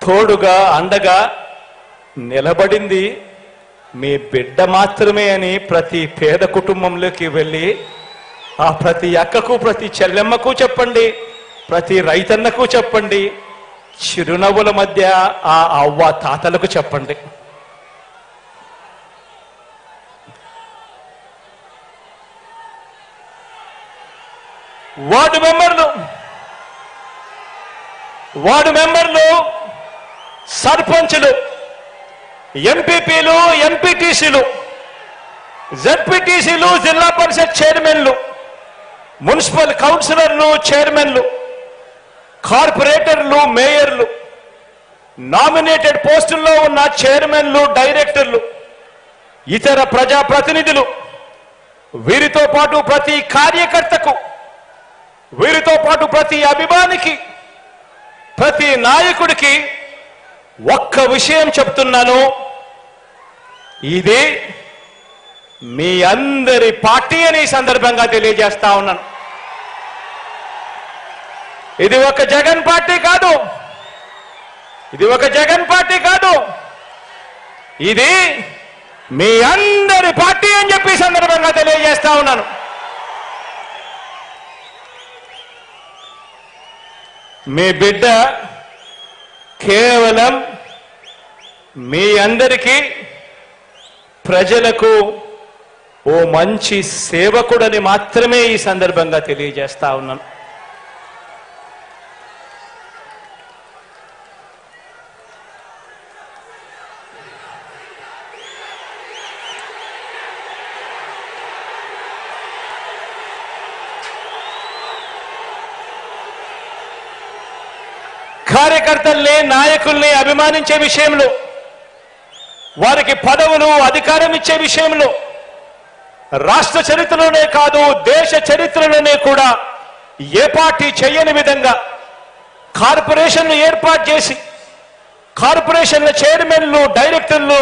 తోడుగా అండగా నిలబడింది మీ బిడ్డ మాత్రమే అని ప్రతి పేద కుటుంబంలోకి వెళ్ళి ఆ ప్రతి అక్కకు, ప్రతి చెల్లెమ్మకు చెప్పండి, ప్రతి రైతన్నకు చెప్పండి, చిరునవ్వుల మధ్య ఆ అవ్వ తాతలకు చెప్పండి. వార్డు మెంబర్లు, సర్పంచులు, ఎంపీపీలు, ఎంపీటీసీలు, జెడ్పీటీసీలు, జిల్లా పరిషత్ చైర్మన్లు, మున్సిపల్ కౌన్సిలర్లు, చైర్మన్లు, కార్పొరేటర్లు, మేయర్లు, నామినేటెడ్ పోస్టుల్లో ఉన్న చైర్మన్లు, డైరెక్టర్లు, ఇతర ప్రజాప్రతినిధులు, వీరితో పాటు ప్రతి కార్యకర్తకు, వీరితో పాటు ప్రతి అభిమానికి, ప్రతి నాయకుడికి ఒక్క విషయం చెప్తున్నాను. ఇది మీ అందరి పార్టీ అని సందర్భంగా తెలియజేస్తా ఉన్నాను. ఇది ఒక జగన్ పార్టీ కాదు, ఇది ఒక జగన్ పార్టీ కాదు, ఇది మీ అందరి పార్టీ అని చెప్పి సందర్భంగా తెలియజేస్తా ఉన్నాను. మీ బిడ్డ కేవలం మీ అందరికీ, ప్రజలకు ఓ మంచి సేవకుడని మాత్రమే ఈ సందర్భంగా తెలియజేస్తా ఉన్నాను. కార్యకర్తల్ని, నాయకుల్ని అభిమానించే విషయంలో, వారికి పదవులు, అధికారం ఇచ్చే విషయంలో రాష్ట్ర చరిత్రలోనే కాదు దేశ చరిత్రలోనే కూడా ఏ పార్టీ చేయని విధంగా కార్పొరేషన్లు ఏర్పాటు చేసి కార్పొరేషన్ల చైర్మన్లు, డైరెక్టర్లు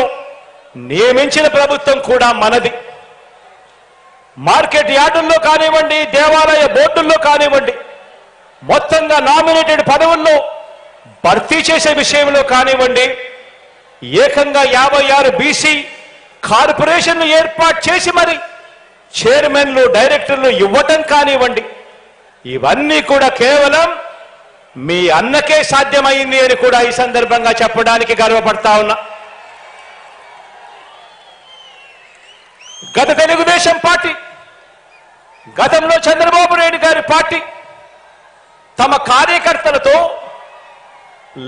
నియమించిన ప్రభుత్వం కూడా మనది. మార్కెట్ యార్డుల్లో కానివ్వండి, దేవాలయ బోర్డుల్లో కానివ్వండి, మొత్తంగా నామినేటెడ్ పదవుల్లో భర్తీ చేసే విషయంలో కానివ్వండి, ఏకంగా 56 బీసీ కార్పొరేషన్లు ఏర్పాటు చేసి మరి చైర్మన్లు, డైరెక్టర్లు ఇవ్వటం కానివ్వండి, ఇవన్నీ కూడా కేవలం మీ అన్నకే సాధ్యమైంది అని కూడా ఈ సందర్భంగా చెప్పడానికి గర్వపడతా ఉన్నా. గత తెలుగుదేశం పార్టీ, గతంలో చంద్రబాబు నాయుడు గారి పార్టీ తమ కార్యకర్తలతో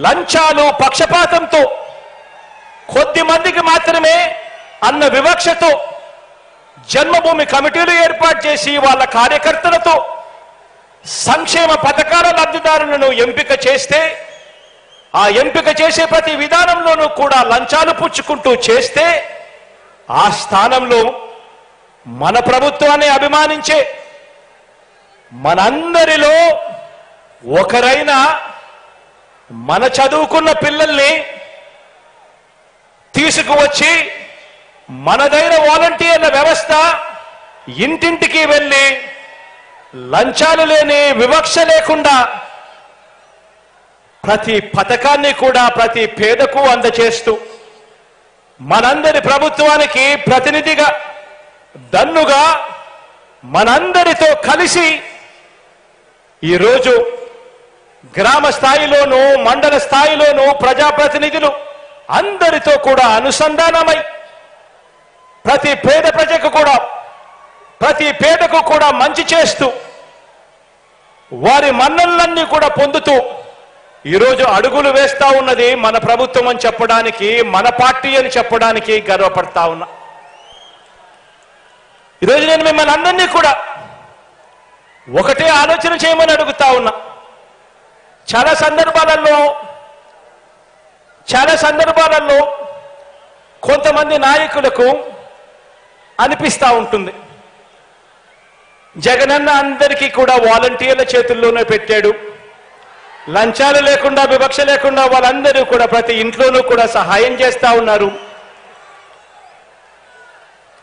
లంచాలు, పక్షపాతంతో, కొద్ది మందికి మాత్రమే అన్న వివక్షతో జన్మభూమి కమిటీలు ఏర్పాటు చేసి వాళ్ళ కార్యకర్తలతో సంక్షేమ పథకాల లబ్ధిదారులను ఎంపిక చేస్తే, ఆ ఎంపిక చేసే ప్రతి విధానంలోనూ కూడా లంచాలు పుచ్చుకుంటూ చేస్తే, ఆ స్థానంలో మన ప్రభుత్వాన్ని అభిమానించే మనందరిలో ఒకరైన మన చదువుకున్న పిల్లల్ని తీసుకువచ్చి మనదైన వాలంటీర్ల వ్యవస్థ ఇంటింటికి వెళ్ళి లంచాలు లేని, వివక్ష లేకుండా ప్రతి పథకాన్ని కూడా ప్రతి పేదకు అందజేస్తూ మనందరి ప్రభుత్వానికి ప్రతినిధిగా, దన్నుగా మనందరితో కలిసి ఈరోజు గ్రామ స్థాయిలోనూ, మండల స్థాయిలోనూ ప్రజాప్రతినిధులు అందరితో కూడా అనుసంధానమై ప్రతి పేద ప్రజకు కూడా, ప్రతి పేదకు కూడా మంచి చేస్తూ వారి మన్ననలన్నీ కూడా పొందుతూ ఈరోజు అడుగులు వేస్తా ఉన్నది మన ప్రభుత్వం అని చెప్పడానికి, మన పార్టీ అని చెప్పడానికి గర్వపడతా ఉన్నా. ఈరోజు నేను మిమ్మల్ని అందరినీ కూడా ఒకటే ఆలోచన చేయమని అడుగుతా ఉన్నా. చాలా సందర్భాలలో కొంతమంది నాయకులకు అనిపిస్తూ ఉంటుంది, జగనన్న అందరికీ కూడా వాలంటీర్ల చేతుల్లోనే పెట్టాడు, లంచాలు లేకుండా, వివక్ష లేకుండా వాళ్ళందరూ కూడా ప్రతి ఇంట్లోనూ కూడా సహాయం చేస్తూ ఉన్నారు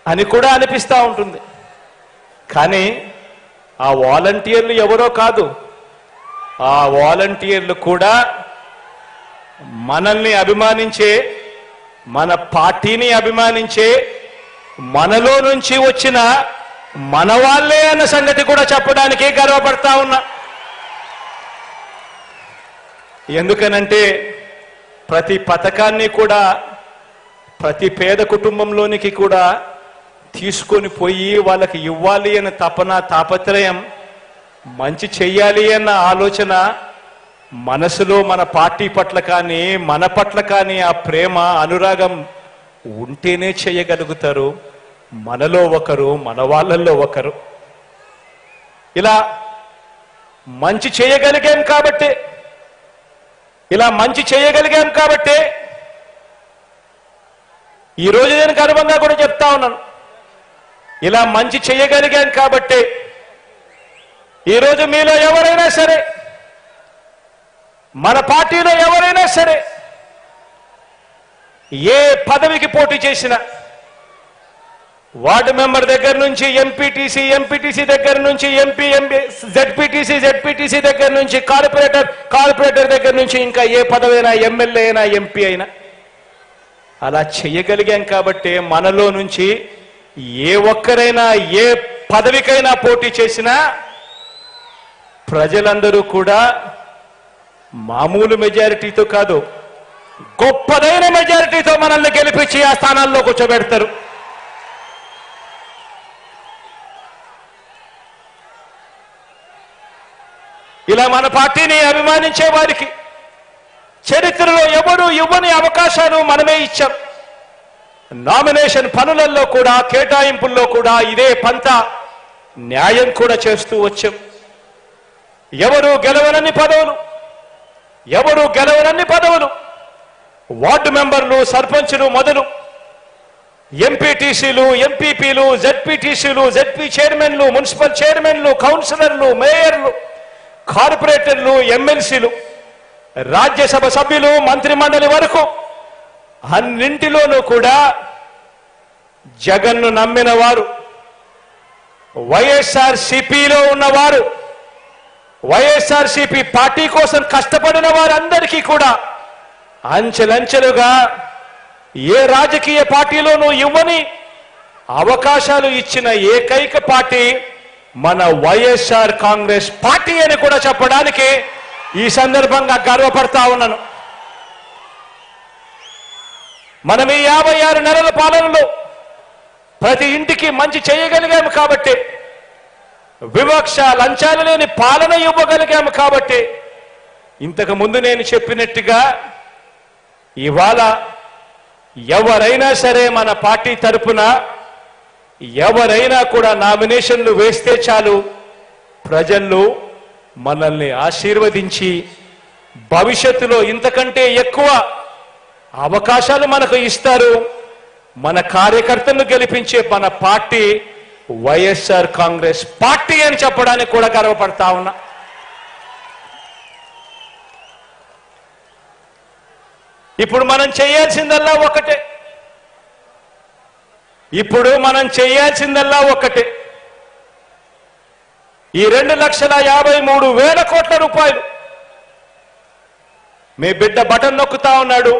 అని కూడా అనిపిస్తూ ఉంటుంది. కానీ ఆ వాలంటీర్లు ఎవరో కాదు, ఆ వాలంటీర్లు కూడా మనల్ని అభిమానించే, మన పార్టీని అభిమానించే, మనలో నుంచి వచ్చిన మన వాళ్ళే అన్న సంగతి కూడా చెప్పడానికి గర్వపడతా ఉన్నా. ఎందుకనంటే ప్రతి పథకాన్ని కూడా ప్రతి పేద కుటుంబంలోనికి కూడా తీసుకొని పోయి వాళ్ళకి ఇవ్వాలి అన్న తపన, తాపత్రయం, మంచి చెయ్యాలి అన్న ఆలోచన మనసులో మన పార్టీ పట్ల కానీ, మన పట్ల కానీ ఆ ప్రేమ, అనురాగం ఉంటేనే చేయగలుగుతారు. మనలో ఒకరు, మన వాళ్ళల్లో ఒకరు. ఇలా మంచి చేయగలిగాం కాబట్టి ఈరోజు నేను గర్వంగా కూడా చెప్తా ఉన్నాను. ఇలా మంచి చేయగలిగాం కాబట్టి ఈరోజు మీలో ఎవరైనా సరే, మన పార్టీలో ఎవరైనా సరే ఏ పదవికి పోటీ చేసినా, వార్డు మెంబర్ దగ్గర నుంచి ఎంపీటీసీ దగ్గర నుంచి ఎంపీ, జెడ్పీటీసీ దగ్గర నుంచి కార్పొరేటర్ దగ్గర నుంచి ఇంకా ఏ పదవైనా, ఎమ్మెల్యే అయినా, ఎంపీ అయినా అలా చేయగలిగాం కాబట్టి మనలో నుంచి ఏ ఒక్కరైనా ఏ పదవికైనా పోటీ చేసినా ప్రజలందరూ కూడా మామూలు మెజారిటీతో కాదు, గొప్పదైన మెజారిటీతో మనల్ని గెలిపించి ఆ స్థానాల్లో కూర్చోబెడతారు. ఇలా మన పార్టీని అభిమానించే వారికి చరిత్రలో ఎవరు ఇవ్వని అవకాశాలు మనమే ఇచ్చాం. నామినేషన్ పనులలో కూడా, కేటాయింపుల్లో కూడా ఇదే పంత న్యాయం కూడా చేస్తూ వచ్చాం. ఎవరు గెలవనన్ని పదవులు వార్డు మెంబర్లు, సర్పంచులు మొదలు ఎంపీటీసీలు, ఎంపీపీలు, జెడ్పీటీసీలు, జెడ్పీ చైర్మన్లు, మున్సిపల్ చైర్మన్లు, కౌన్సిలర్లు, మేయర్లు, కార్పొరేటర్లు, ఎమ్మెల్సీలు, రాజ్యసభ సభ్యులు, మంత్రి మండలి వరకు అన్నింటిలోనూ కూడా జగన్ను నమ్మిన వారు, వైఎస్ఆర్ సిపిలో ఉన్నవారు వైఎస్ఆర్సీపీ పార్టీ కోసం కష్టపడిన వారందరికీ కూడా అంచెలంచెలుగా ఏ రాజకీయ పార్టీలోనూ ఇవ్వని అవకాశాలు ఇచ్చిన ఏకైక పార్టీ మన వైఎస్ఆర్ కాంగ్రెస్ పార్టీ అని కూడా చెప్పడానికి ఈ సందర్భంగా గర్వపడతా ఉన్నాను. మనం ఈ 56 నెలల పాలనలో ప్రతి ఇంటికి మంచి చేయగలిగాము కాబట్టి, వివక్ష లంచాలు లేని పాలన ఇవ్వగలిగాము కాబట్టి, ఇంతకు ముందు నేను చెప్పినట్టుగా ఇవాళ ఎవరైనా సరే మన పార్టీ తరపున ఎవరైనా కూడా నామినేషన్లు వేస్తే చాలు, ప్రజలు మనల్ని ఆశీర్వదించి భవిష్యత్తులో ఇంతకంటే ఎక్కువ అవకాశాలు మనకు ఇస్తారు. మన కార్యకర్తలను గెలిపించే మన పార్టీ వైఎస్ఆర్ కాంగ్రెస్ పార్టీ అని చెప్పడానికి కూడా గర్వపడతా ఉన్నా. ఇప్పుడు మనం చేయాల్సిందల్లా ఒకటే. ఈ 2,53,000 కోట్ల రూపాయలు మీ బిడ్డ బటన్ నొక్కుతా ఉన్నాడు,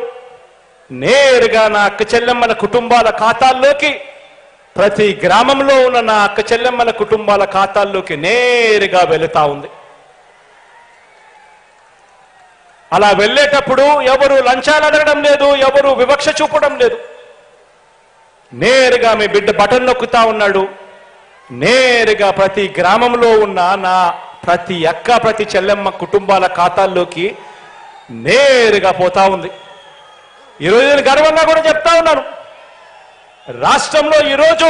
నేరుగా నా అక్క చెల్లెమ్మల కుటుంబాల ఖాతాల్లోకి, ప్రతి గ్రామంలో ఉన్న నా అక్క చెల్లెమ్మల కుటుంబాల ఖాతాల్లోకి నేరుగా వెళుతా ఉంది. అలా వెళ్ళేటప్పుడు ఎవరు లంచాలు అడగడం లేదు, ఎవరు వివక్ష చూపడం లేదు. నేరుగా మీ బిడ్డ బటన్ నొక్కుతా ఉన్నాడు, నేరుగా ప్రతి గ్రామంలో ఉన్న నా ప్రతి అక్క ప్రతి చెల్లెమ్మ కుటుంబాల ఖాతాల్లోకి నేరుగా పోతా ఉంది. ఈరోజు నేను గర్వంగా కూడా చెప్తా ఉన్నాను, రాష్ట్రంలో ఈరోజు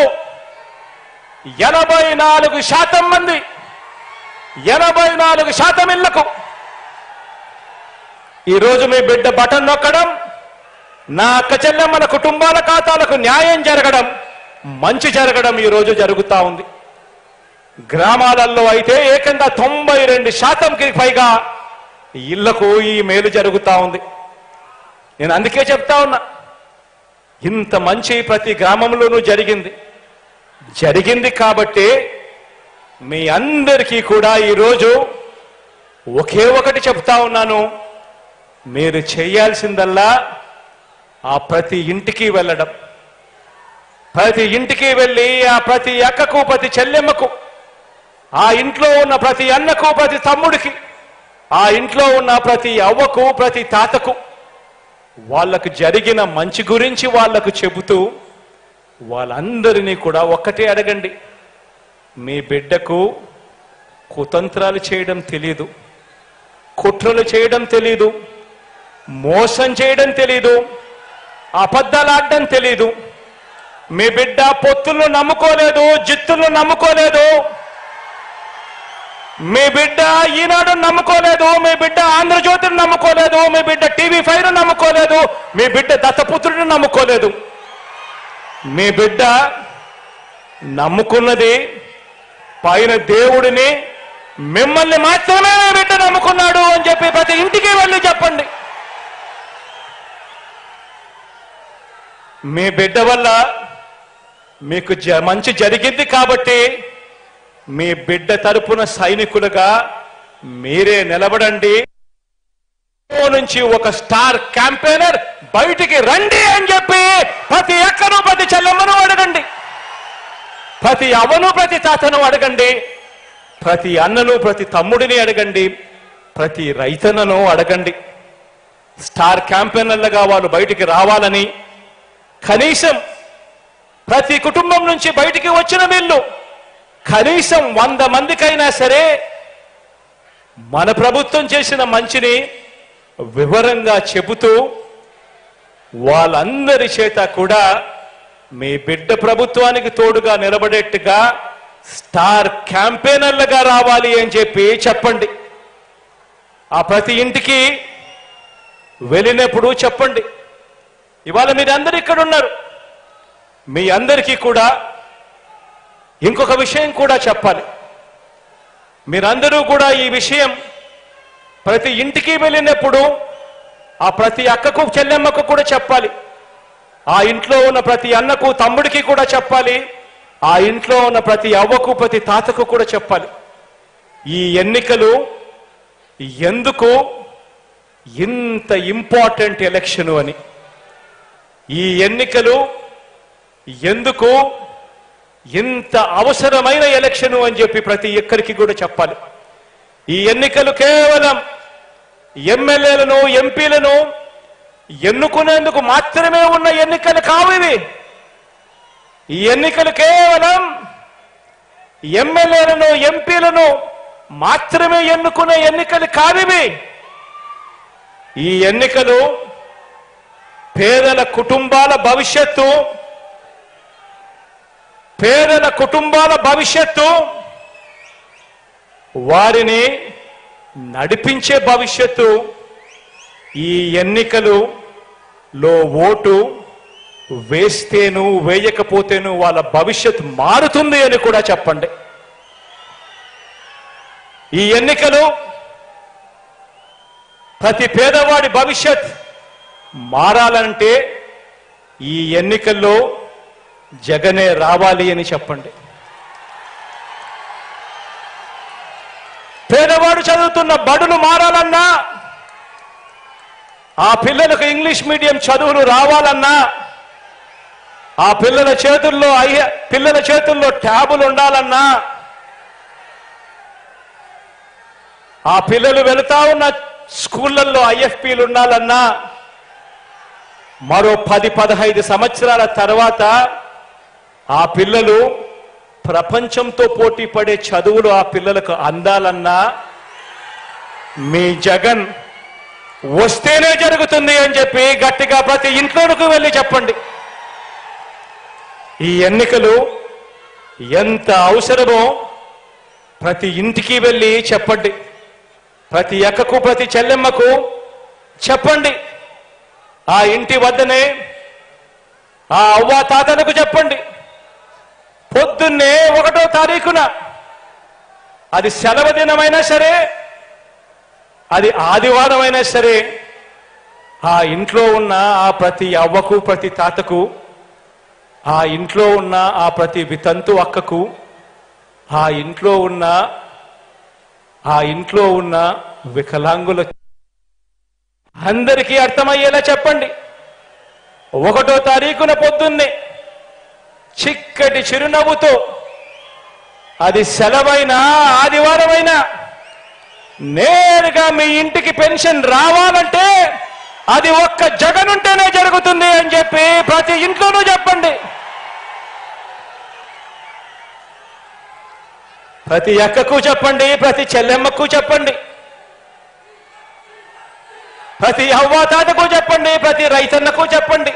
84% మంది 84% ఇళ్లకు ఈరోజు మీ బిడ్డ బటన్ నొక్కడం, నా అక్క చెల్లెమ్మల కుటుంబాల ఖాతాలకు న్యాయం జరగడం, మంచి జరగడం ఈరోజు జరుగుతా ఉంది. గ్రామాలలో అయితే ఏకంగా 92%కి పైగా ఇళ్లకు ఈ మేలు జరుగుతా ఉంది. నేను అందుకే చెప్తా ఉన్నా, ఇంత మంచి ప్రతి గ్రామంలోనూ జరిగింది కాబట్టి మీ అందరికీ కూడా ఈరోజు ఒకే ఒకటి చెప్తా ఉన్నాను, మీరు చేయాల్సిందల్లా ఆ ప్రతి ఇంటికి వెళ్ళడం, ప్రతి ఇంటికి వెళ్ళి ఆ ప్రతి అక్కకు ప్రతి చెల్లెమ్మకు, ఆ ఇంట్లో ఉన్న ప్రతి అన్నకు ప్రతి తమ్ముడికి, ఆ ఇంట్లో ఉన్న ప్రతి అవ్వకు ప్రతి తాతకు వాళ్ళకు జరిగిన మంచి గురించి వాళ్లకు చెబుతూ వాళ్ళందరినీ కూడా ఒక్కటే అడగండి, మీ బిడ్డకు కుతంత్రాలు చేయడం తెలీదు, కుట్రలు చేయడం తెలీదు, మోసం చేయడం తెలీదు, అబద్ధాలు ఆడడం తెలీదు. మీ బిడ్డ పొత్తులను నమ్ముకోలేదు, జిత్తులను నమ్ముకోలేదు, మీ బిడ్డ ఈనాడు నమ్ముకోలేదు, మీ బిడ్డ ఆంధ్రజ్యోతిని నమ్ముకోలేదు, మీ బిడ్డ TV5 నమ్ముకోలేదు, మీ బిడ్డ దత్తపుత్రుడిని నమ్ముకోలేదు. మీ బిడ్డ నమ్ముకున్నది పైన దేవుడిని, మిమ్మల్ని మాత్రమే మీ బిడ్డ నమ్ముకున్నాడు అని చెప్పి ప్రతి ఇంటికి వెళ్ళి చెప్పండి. మీ బిడ్డ వల్ల మీకు మంచి జరిగింది కాబట్టి మీ బిడ్డ తరపున సైనికులుగా మీరే నిలబడండి. నుంచి ఒక స్టార్ క్యాంపెయినర్ బయటికి రండి అని చెప్పి ప్రతి అక్కను ప్రతి చెల్లెమ్మను అడగండి, ప్రతి అవ్వను ప్రతి తాతను అడగండి, ప్రతి అన్నను ప్రతి తమ్ముడిని అడగండి, ప్రతి రైతన్నను అడగండి. స్టార్ క్యాంపెయినర్లుగా వాళ్ళు బయటికి రావాలని, కనీసం ప్రతి కుటుంబం నుంచి బయటికి వచ్చిన వీళ్ళు కనీసం 100 మందికైనా సరే మన ప్రభుత్వం చేసిన మంచిని వివరంగా చెబుతూ వాళ్ళందరి చేత కూడా మీ బిడ్డ ప్రభుత్వానికి తోడుగా నిలబడేట్టుగా స్టార్ క్యాంపెయినర్లుగా రావాలి అని చెప్పి చెప్పండి. ఆ ప్రతి ఇంటికి వెళ్ళినప్పుడు చెప్పండి. ఇవాళ మీరందరూ ఇక్కడ ఉన్నారు, మీ అందరికీ కూడా ఇంకొక విషయం కూడా చెప్పాలి. మీరందరూ కూడా ఈ విషయం ప్రతి ఇంటికి వెళ్ళినప్పుడు ఆ ప్రతి అక్కకు చెల్లెమ్మకు కూడా చెప్పాలి, ఆ ఇంట్లో ఉన్న ప్రతి అన్నకు తమ్ముడికి కూడా చెప్పాలి, ఆ ఇంట్లో ఉన్న ప్రతి అవ్వకు ప్రతి తాతకు కూడా చెప్పాలి. ఈ ఎన్నికలు ఎందుకు ఇంత ఇంపార్టెంట్ ఎలక్షన్ అని, ఈ ఎన్నికలు ఎందుకు ఇంత అవసరమైన ఎలక్షన్ అని చెప్పి ప్రతి ఒక్కరికి కూడా చెప్పాలి. ఈ ఎన్నికలు కేవలం ఎమ్మెల్యేలను ఎంపీలను ఎన్నుకునేందుకు మాత్రమే ఉన్న ఎన్నికలు కావు ఇవి. ఈ ఎన్నికలు కేవలం ఎమ్మెల్యేలను ఎంపీలను మాత్రమే ఎన్నుకునే ఎన్నికలు కావివి. ఈ ఎన్నికలు పేదల కుటుంబాల భవిష్యత్తు, వారిని నడిపించే భవిష్యత్తు. ఈ ఎన్నికలలో ఓటు వేస్తేను వేయకపోతేను వాళ్ళ భవిష్యత్తు మారుతుంది అని కూడా చెప్పండి. ఈ ఎన్నికలు ప్రతి పేదవాడి భవిష్యత్ మారాలంటే ఈ ఎన్నికల్లో జగనే రావాలి అని చెప్పండి. పేదవాడు చదువుతున్న బడులు మారాలన్నా, ఆ పిల్లలకు ఇంగ్లీష్ మీడియం చదువులు రావాలన్నా, ఆ పిల్లల చేతుల్లో ట్యాబులు ఉండాలన్నా, ఆ పిల్లలు వెళుతా ఉన్న స్కూళ్ళల్లో ఐఎఫ్పీలు ఉండాలన్నా, మరో 10-15 సంవత్సరాల తర్వాత ఆ పిల్లలు ప్రపంచంతో పోటీ పడే చదువులు ఆ పిల్లలకు అందాలన్నా మీ జగన్ వస్తేనే జరుగుతుంది అని చెప్పి గట్టిగా ప్రతి ఇంట్లోకి వెళ్ళి చెప్పండి. ఈ ఎన్నికలు ఎంత అవసరమో ప్రతి ఇంటికి వెళ్ళి చెప్పండి. ప్రతి అక్కకు ప్రతి చెల్లెమ్మకు చెప్పండి. ఆ ఇంటి వద్దనే ఆ అవ్వ తాతలకు చెప్పండి. పొద్దున్నే 1వ తారీఖున అది సెలవు దినమైనా సరే, అది ఆదివారం అయినా సరే, ఆ ఇంట్లో ఉన్న ఆ ప్రతి అవ్వకు ప్రతి తాతకు, ఆ ఇంట్లో ఉన్న ఆ ప్రతి వితంతు అక్కకు, ఆ ఇంట్లో ఉన్న వికలాంగుల అందరికీ అర్థమయ్యేలా చెప్పండి. 1వ తారీఖున పొద్దున్నే చిక్కటి చిరునవ్వుతో, అది సెలవైనా ఆదివారమైనా, నేరుగా మీ ఇంటికి పెన్షన్ రావాలంటే అది ఒక్క జగన్ ఉంటేనే జరుగుతుంది అని చెప్పి ప్రతి ఇంట్లోనూ చెప్పండి. ప్రతి అక్కకు చెప్పండి, ప్రతి చెల్లెమ్మకు చెప్పండి, ప్రతి అవ్వాతాతకు చెప్పండి, ప్రతి రైతన్నకు చెప్పండి.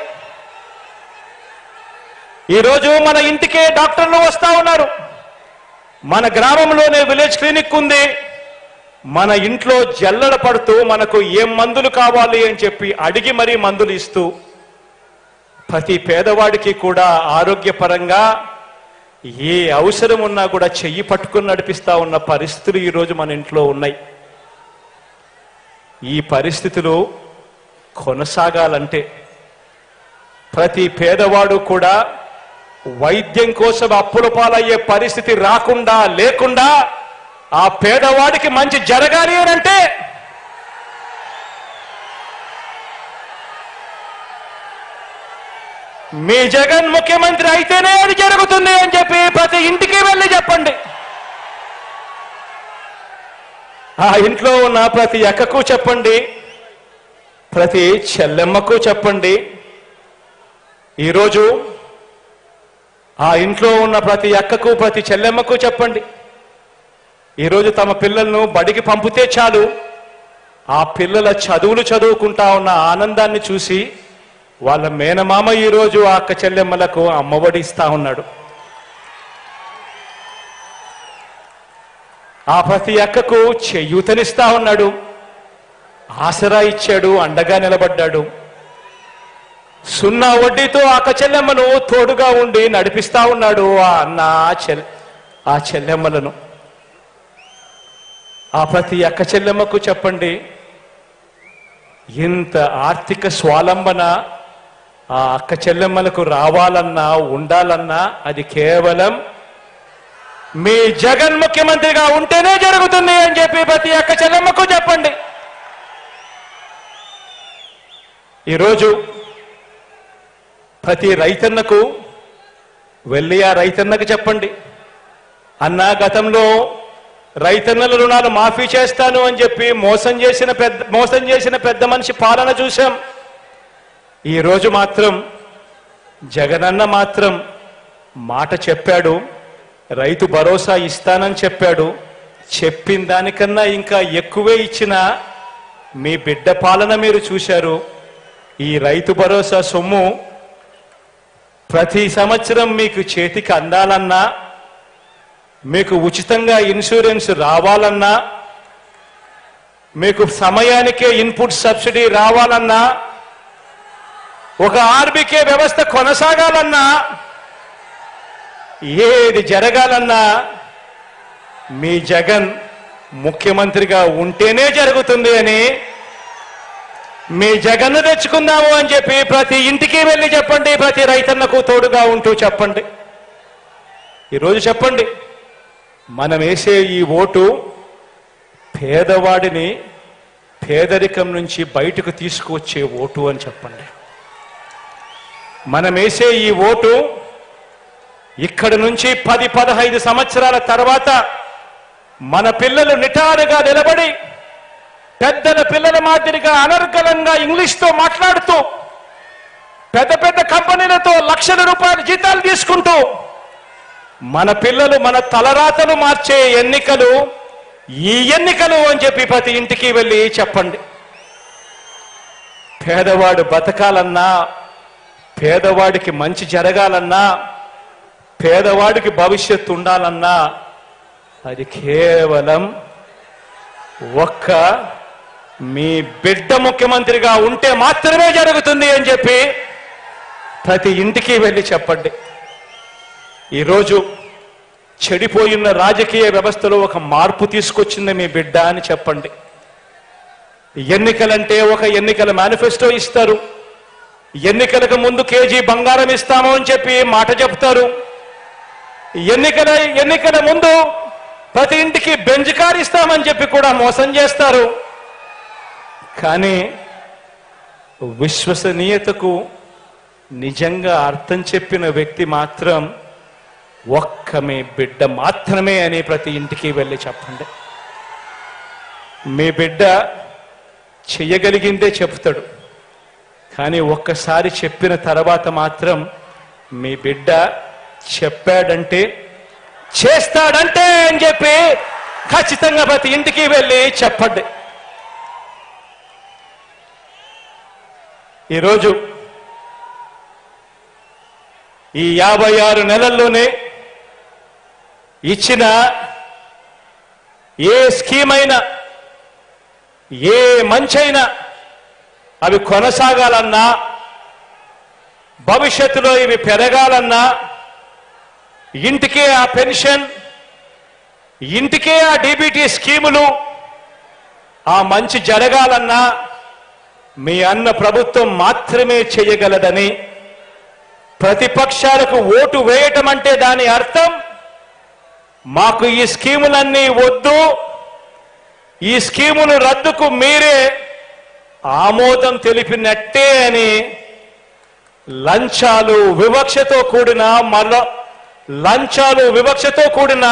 ఈరోజు మన ఇంటికే డాక్టర్లు వస్తా ఉన్నారు. మన గ్రామంలోనే విలేజ్ క్లినిక్ ఉంది. మన ఇంట్లో జల్లడ పడుతూ మనకు ఏం మందులు కావాలి అని చెప్పి అడిగి మరీ మందులు ఇస్తూ ప్రతి పేదవాడికి కూడా ఆరోగ్యపరంగా ఏ అవసరం ఉన్నా కూడా చెయ్యి పట్టుకుని నడిపిస్తా ఉన్న పరిస్థితులు ఈరోజు మన ఇంట్లో ఉన్నాయి. ఈ పరిస్థితులు కొనసాగాలంటే ప్రతి పేదవాడు కూడా వైద్యం కోసం అప్పుల పాలయ్యే పరిస్థితి లేకుండా ఆ పేదవాడికి మంచి జరగాలి అంటే మీ జగన్ ముఖ్యమంత్రి అయితేనే అది జరుగుతుంది అని చెప్పి ప్రతి ఇంటికి వెళ్ళి చెప్పండి. ఆ ఇంట్లో ఉన్న ప్రతి అక్కకు చెప్పండి, ప్రతి చెల్లెమ్మకు చెప్పండి. ఈరోజు ఆ ఇంట్లో ఉన్న ప్రతి అక్కకు ప్రతి చెల్లెమ్మకు చెప్పండి. ఈరోజు తమ పిల్లలను బడికి పంపితే చాలు, ఆ పిల్లల చదువులు చదువుకుంటా ఉన్న ఆనందాన్ని చూసి వాళ్ళ మేనమామ ఈరోజు ఆ అక్క చెల్లెమ్మలకు అమ్మఒడి ఇస్తా ఉన్నాడు. ఆ ప్రతి అక్కకు చేయూతనిస్తా ఉన్నాడు, ఆసరా ఇచ్చాడు, అండగా నిలబడ్డాడు. 0 వడ్డీతో అక్క చెల్లెమ్మను తోడుగా ఉండి నడిపిస్తా ఉన్నాడు ఆ అన్న ఆ చెల్లెమ్మలను. ఆ ప్రతి అక్క చెల్లెమ్మకు చెప్పండి, ఇంత ఆర్థిక స్వాలంబన ఆ అక్క చెల్లెమ్మలకు రావాలన్నా ఉండాలన్నా అది కేవలం మీ జగన్ ముఖ్యమంత్రిగా ఉంటేనే జరుగుతుంది అని చెప్పి ప్రతి అక్క చెల్లెమ్మకు చెప్పండి. ఈరోజు ప్రతి రైతన్నకు వెళ్ళి ఆ రైతన్నకు చెప్పండి, అన్నా గతంలో రైతన్నల రుణాలు మాఫీ చేస్తాను అని చెప్పి మోసం చేసిన పెద్ద మనిషి పాలన చూశాం. ఈరోజు మాత్రం జగనన్న మాత్రం మాట చెప్పాడు, రైతు భరోసా ఇస్తానని చెప్పాడు. చెప్పిన దానికన్నా ఇంకా ఎక్కువే ఇచ్చిన మీ బిడ్డ పాలన మీరు చూశారు. ఈ రైతు భరోసా సొమ్ము ప్రతి సంవత్సరం మీకు చేతికి అందాలన్నా, మీకు ఉచితంగా ఇన్సూరెన్స్ రావాలన్నా, మీకు సమయానికే ఇన్పుట్ సబ్సిడీ రావాలన్నా, ఒక ఆర్బీకే వ్యవస్థ కొనసాగాలన్నా, ఏది జరగాలన్నా మీ జగన్ ముఖ్యమంత్రిగా ఉంటేనే జరుగుతుంది అని, మీ జగన్ను తెచ్చుకుందాము అని చెప్పి ప్రతి ఇంటికి వెళ్ళి చెప్పండి. ప్రతి రైతన్నకు తోడుగా ఉంటూ చెప్పండి. ఈరోజు చెప్పండి, మనం వేసే ఈ ఓటు పేదవాడిని పేదరికం నుంచి బయటకు తీసుకువచ్చే ఓటు అని చెప్పండి. మనం వేసే ఈ ఓటు ఇక్కడి నుంచి 10-15 సంవత్సరాల తర్వాత మన పిల్లలు నిటారుగా నిలబడి పెద్దల పిల్లల మాదిరిగా అనర్గళంగా ఇంగ్లీష్తో మాట్లాడుతూ పెద్ద పెద్ద కంపెనీలతో లక్షల రూపాయల జీతాలు తీసుకుంటూ మన పిల్లలు మన తలరాతలు మార్చే ఎన్నికలు ఈ ఎన్నికలు అని చెప్పి ప్రతి ఇంటికి వెళ్ళి చెప్పండి. పేదవాడు బతకాలన్నా, పేదవాడికి మంచి జరగాలన్నా, పేదవాడికి భవిష్యత్తు ఉండాలన్నా అది కేవలం ఒక్క మీ బిడ్డ ముఖ్యమంత్రిగా ఉంటే మాత్రమే జరుగుతుంది అని చెప్పి ప్రతి ఇంటికి వెళ్ళి చెప్పండి. ఈరోజు చెడిపోయిన రాజకీయ వ్యవస్థలో ఒక మార్పు తీసుకొచ్చింది మీ బిడ్డ అని చెప్పండి. ఎన్నికలంటే ఒక ఎన్నికల మేనిఫెస్టో ఇస్తారు, ఎన్నికలకు ముందు కేజీ బంగారం ఇస్తాము అని చెప్పి మాట చెప్తారు, ఎన్నికల ముందు ప్రతి ఇంటికి బెంజ్ కార్ ఇస్తామని చెప్పి కూడా మోసం చేస్తారు. కానీ విశ్వసనీయతకు నిజంగా అర్థం చెప్పిన వ్యక్తి మాత్రం ఒక్క మీ బిడ్డ మాత్రమే అని ప్రతి ఇంటికి వెళ్ళి చెప్పండి. మీ బిడ్డ చెయ్యగలిగిందే చెప్తాడు, కానీ ఒక్కసారి చెప్పిన తర్వాత మాత్రం మీ బిడ్డ చెప్పాడంటే చేస్తాడంటే అని చెప్పి ఖచ్చితంగా ప్రతి ఇంటికి వెళ్ళి చెప్పండి. ఈరోజు ఈ 56 నెలల్లోనే ఇచ్చిన ఏ స్కీమ్ అయినా, ఏ మంచైనా అవి కొనసాగాలన్నా, భవిష్యత్తులో ఇవి పెరగాలన్నా, ఇంటికే ఆ పెన్షన్, ఇంటికే ఆ డీబీటీ స్కీములు, ఆ మంచి జరగాలన్నా మీ అన్న ప్రభుత్వం మాత్రమే చేయగలదని, ప్రతిపక్షాలకు ఓటు వేయటం అంటే దాని అర్థం మాకు ఈ స్కీములన్నీ వద్దు, ఈ స్కీములు రద్దుకు మీరే ఆమోదం తెలిపినట్టే అని లంచాలు వివక్షతో కూడిన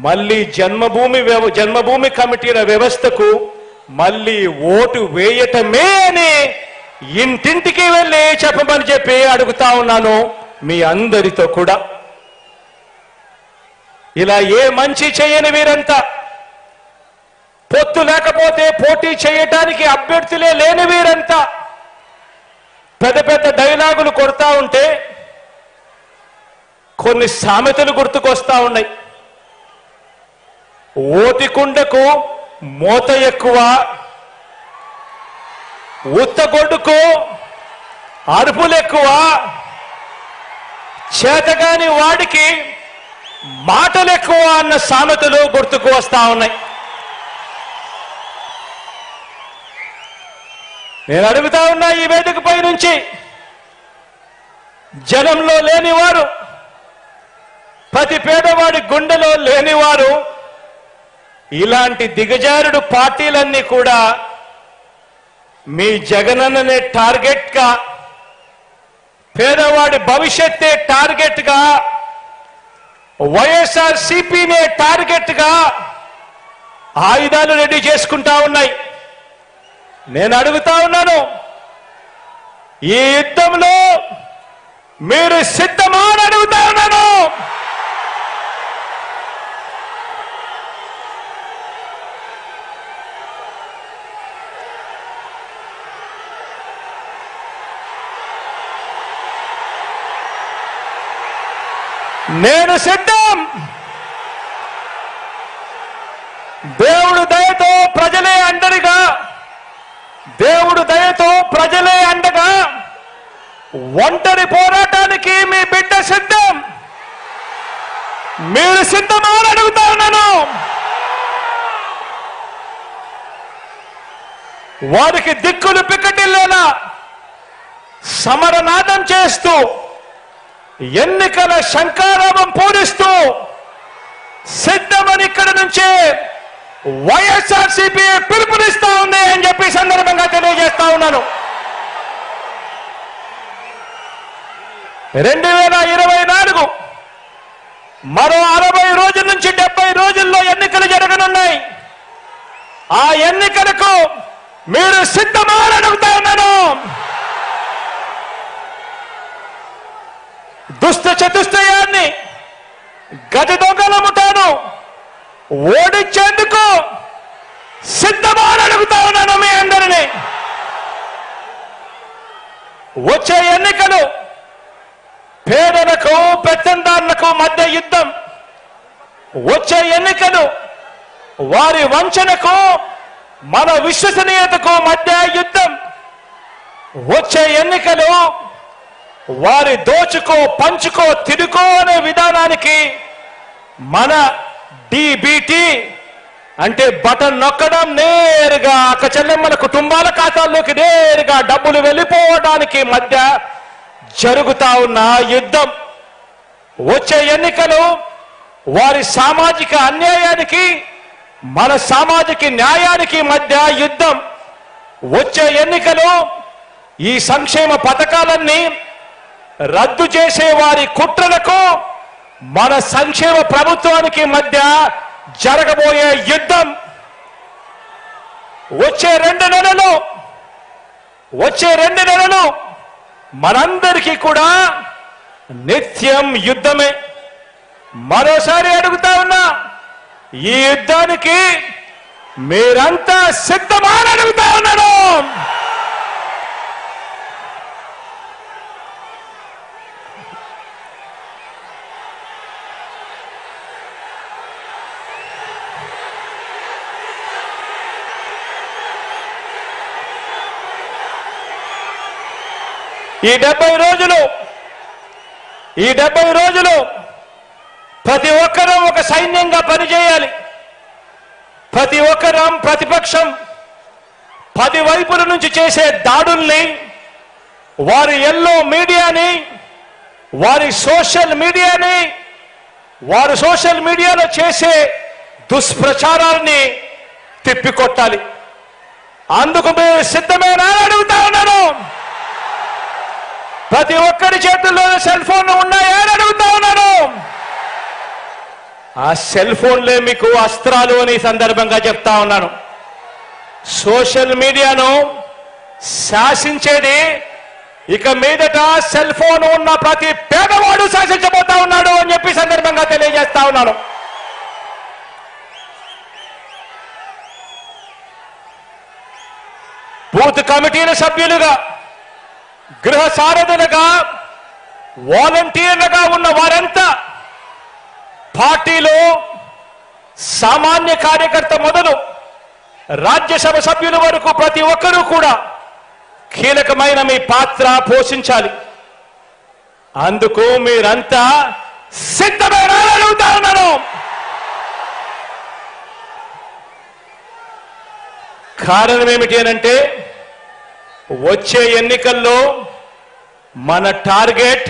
మళ్ళీ జన్మభూమి కమిటీల వ్యవస్థకు మళ్ళీ ఓటు వేయటమే అని ఇంటింటికి వెళ్ళి చెప్పమని చెప్పి అడుగుతా ఉన్నాను మీ అందరితో కూడా. ఇలా ఏ మంచి చేయని వీరంతా, పొత్తు లేకపోతే పోటీ చేయటానికి అభ్యర్థులే లేని వీరంతా పెద్ద పెద్ద డైలాగులు కొడతా ఉంటే కొన్ని సామెతలు గుర్తుకొస్తా ఉన్నాయి. ఓటికుండకు మోత ఎక్కువ, ఉత్తగొడ్డుకు అరుపులు ఎక్కువ, చేతగాని వాడికి మాటలు ఎక్కువ అన్న సామెతలు గుర్తుకు వస్తా ఉన్నాయి. నేను అడుగుతా ఉన్నా ఈ వేదికపై నుంచి, జనంలో లేనివారు, ప్రతి పేదవాడి గుండెలో లేనివారు ఇలాంటి దిగజారుడు పార్టీలన్నీ కూడా మీ జగనన్ననే టార్గెట్గా, పేదవాడి భవిష్యత్తే టార్గెట్గా, వైఎస్ఆర్సీపీనే టార్గెట్గా ఆయుధాలు రెడీ చేసుకుంటా ఉన్నాయి. నేను అడుగుతా ఉన్నాను, ఈ యుద్ధంలో మీరు సిద్ధమా అని అడుగుతా ఉన్నాను. నేను సిద్ధం. దేవుడు దయతో ప్రజలే అండగా, దేవుడు దయతో ప్రజలే అండగా ఒంటరి పోరాటానికి మీ బిడ్డ సిద్ధం. మీరు సిద్ధమా అని అడుగుతా ఉన్నాను. వారికి దిక్కులు పిక్కటిల్లేలా సమరనాదం చేస్తూ, ఎన్నికల శంఖారావం పూరిస్తూ సిద్ధమని ఇక్కడ నుంచే వైఎస్ఆర్సీపీ పిలుపునిస్తా ఉంది అని చెప్పి సందర్భంగా తెలియజేస్తా ఉన్నాను. 2024 మరో 60 రోజుల నుంచి 70 రోజుల్లో ఎన్నికలు జరగనున్నాయి. ఆ ఎన్నికలకు మీరు సిద్ధమా అని అడుగుతా ఉన్నాను. దుష్ట చతుష్టయాన్ని, గజ దొంగల ముఠాను ఓడించేందుకు సిద్ధమా అని అడుగుతా ఉన్నాను మీ అందరినీ. వచ్చే ఎన్నికలు పేదలకు పెత్తందారులకు మధ్య యుద్ధం. వచ్చే ఎన్నికలు వారి వంచనకు మన విశ్వసనీయతకు మధ్య యుద్ధం. వచ్చే ఎన్నికలు వారి దోచుకో పంచుకో తిరుకో అనే విధానానికి మన డిబిటి అంటే బటన్ నొక్కడం, నేరుగా అక్క చెల్లెమ్మల కుటుంబాల ఖాతాల్లోకి నేరుగా డబ్బులు వెళ్ళిపోవడానికి మధ్య జరుగుతా ఉన్న యుద్ధం. వచ్చే ఎన్నికలు వారి సామాజిక అన్యాయానికి మన సామాజిక న్యాయానికి మధ్య యుద్ధం. వచ్చే ఎన్నికలు ఈ సంక్షేమ పథకాలన్నీ రద్దు చేసే వారి కుట్రలకు మన సంక్షేమ ప్రభుత్వానికి మధ్య జరగబోయే యుద్ధం. వచ్చే 2 నెలలు మనందరికీ కూడా నిత్యం యుద్ధమే. మరోసారి అడుగుతా ఉన్నా, ఈ యుద్ధానికి మీరంతా సిద్ధమా అని అడుగుతా ఉన్నాను. ఈ 70 రోజులు ప్రతి ఒక్కరూ ఒక సైన్యంగా పనిచేయాలి. ప్రతి ఒక్కరం ప్రతిపక్షం 10 వైపుల నుంచి చేసే దాడుల్ని, వారి ఎల్లో మీడియాని, వారి సోషల్ మీడియాలో చేసే దుష్ప్రచారాన్ని తిప్పికొట్టాలి. అందుకు మీరు సిద్ధమేనా అని అడుగుతా ఉన్నాను. ప్రతి ఒక్కరి చేతుల్లో సెల్ ఫోన్లు ఉన్నాయా అని అడుగుతా ఉన్నాను. ఆ సెల్ ఫోన్లే మీకు అస్త్రాలు అని సందర్భంగా చెప్తా ఉన్నాను. సోషల్ మీడియాను శాసించేది ఇక మీదట సెల్ ఫోన్ ఉన్న ప్రతి పేదవాడు శాసించబోతా ఉన్నాడు అని చెప్పి సందర్భంగా తెలియజేస్తా ఉన్నాను. బూత్ కమిటీల సభ్యులుగా, గృహ సారథులుగా, వాలంటీర్లుగా ఉన్న వారంతా పార్టీలో సామాన్య కార్యకర్త మొదలు రాజ్యసభ సభ్యుల వరకు ప్రతి ఒక్కరూ కూడా కీలకమైన మీ పాత్ర పోషించాలి. అందుకు మీరంతా సిద్ధమేనా అని అడుగుతా ఉన్నాను. కారణం ఏమిటి అనంటే, వచ్చే ఎన్నికల్లో మన టార్గెట్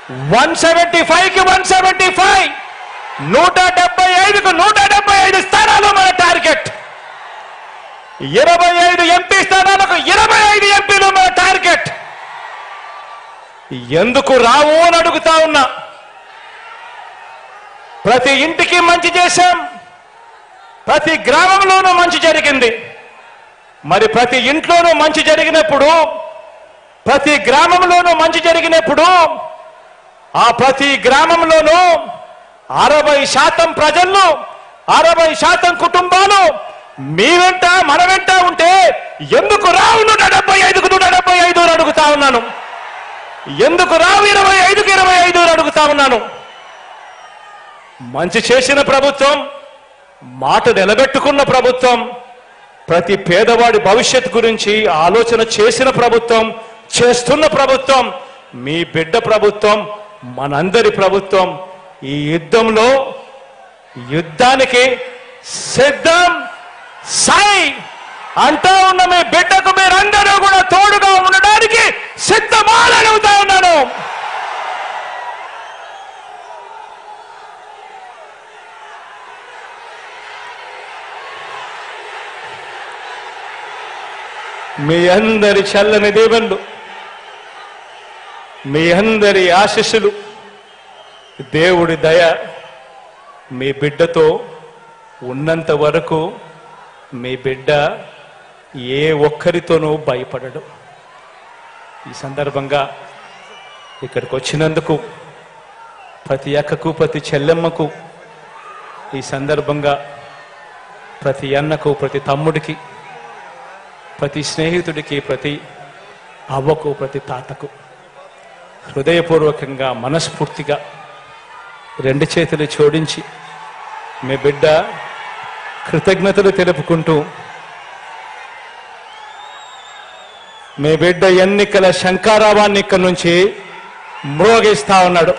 175కి 175, 175కు 175 స్థానాలు మన టార్గెట్. 25 ఎంపీ స్థానాలకు 25 ఎంపీలు మన టార్గెట్. ఎందుకు రావు అని అడుగుతా ఉన్నా. ప్రతి ఇంటికి మంచి చేశాం, ప్రతి గ్రామంలోనూ మంచి జరిగింది. మరి ప్రతి ఇంట్లోనూ మంచి జరిగినప్పుడు, ప్రతి గ్రామంలోనూ మంచి జరిగినప్పుడు ఆ ప్రతి గ్రామంలోనూ 60% ప్రజలు, 60% కుటుంబాలు మీ వెంట మన వెంట ఉంటే ఎందుకు రావు 175కు 175 అని అడుగుతా ఉన్నాను. ఎందుకు రావు 25కు 25 అని అడుగుతా ఉన్నాను. మంచి చేసిన ప్రభుత్వం, మాట నిలబెట్టుకున్న ప్రభుత్వం, ప్రతి పేదవాడి భవిష్యత్తు గురించి ఆలోచన చేసిన ప్రభుత్వం, చేస్తున్న ప్రభుత్వం మీ బిడ్డ ప్రభుత్వం, మనందరి ప్రభుత్వం. ఈ యుద్ధానికి సిద్ధం సై అంటా ఉన్న మీ బిడ్డకు మీరందరూ కూడా తోడుగా ఉండడానికి సిద్ధమా అని అడుగుతా ఉన్నాను. మీ అందరి చల్లని దీవెనలు, మీ అందరి ఆశీస్సులు, దేవుడి దయ మీ బిడ్డతో ఉన్నంత వరకు మీ బిడ్డ ఏ ఒక్కరితోనూ భయపడడు. ఈ సందర్భంగా ఇక్కడికి వచ్చినందుకు ప్రతి అక్కకు, ప్రతి చెల్లెమ్మకు, ఈ సందర్భంగా ప్రతి అన్నకు, ప్రతి తమ్ముడికి, ప్రతి స్నేహితుడికి, ప్రతి అవ్వకు, ప్రతి తాతకు హృదయపూర్వకంగా, మనస్ఫూర్తిగా 2 చేతులు జోడించి మీ బిడ్డ కృతజ్ఞతలు తెలుపుకుంటూ, మీ బిడ్డ ఎన్నికల శంఖారావాన్ని ఇక్కడి నుంచి మ్రోగిస్తా ఉన్నాడు.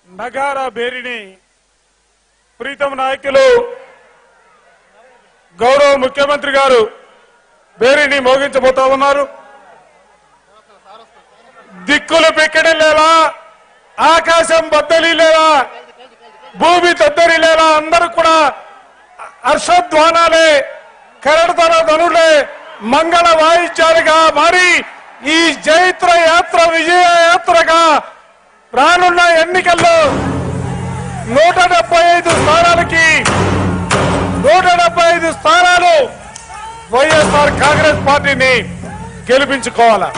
నగారా బేరిని ప్రీతం నాయకులు గౌరవ ముఖ్యమంత్రి గారు బేరిని మోగించబోతా ఉన్నారు. దిక్కులు పెక్కడి లేలా, ఆకాశం బద్దలి లేలా, భూమి తద్దరి లేలా, అందరూ కూడా హర్షధ్వానాలే, కరడతర ధనులే, మంగళ వాయిద్యాలుగా మారి ఈ జైత్ర యాత్ర విజయ యాత్రగా రానున్న ఎన్నికల్లో 175 స్థానాలకి 175 స్థానాలు వైఎస్ఆర్ కాంగ్రెస్ పార్టీని గెలిపించుకోవాలా.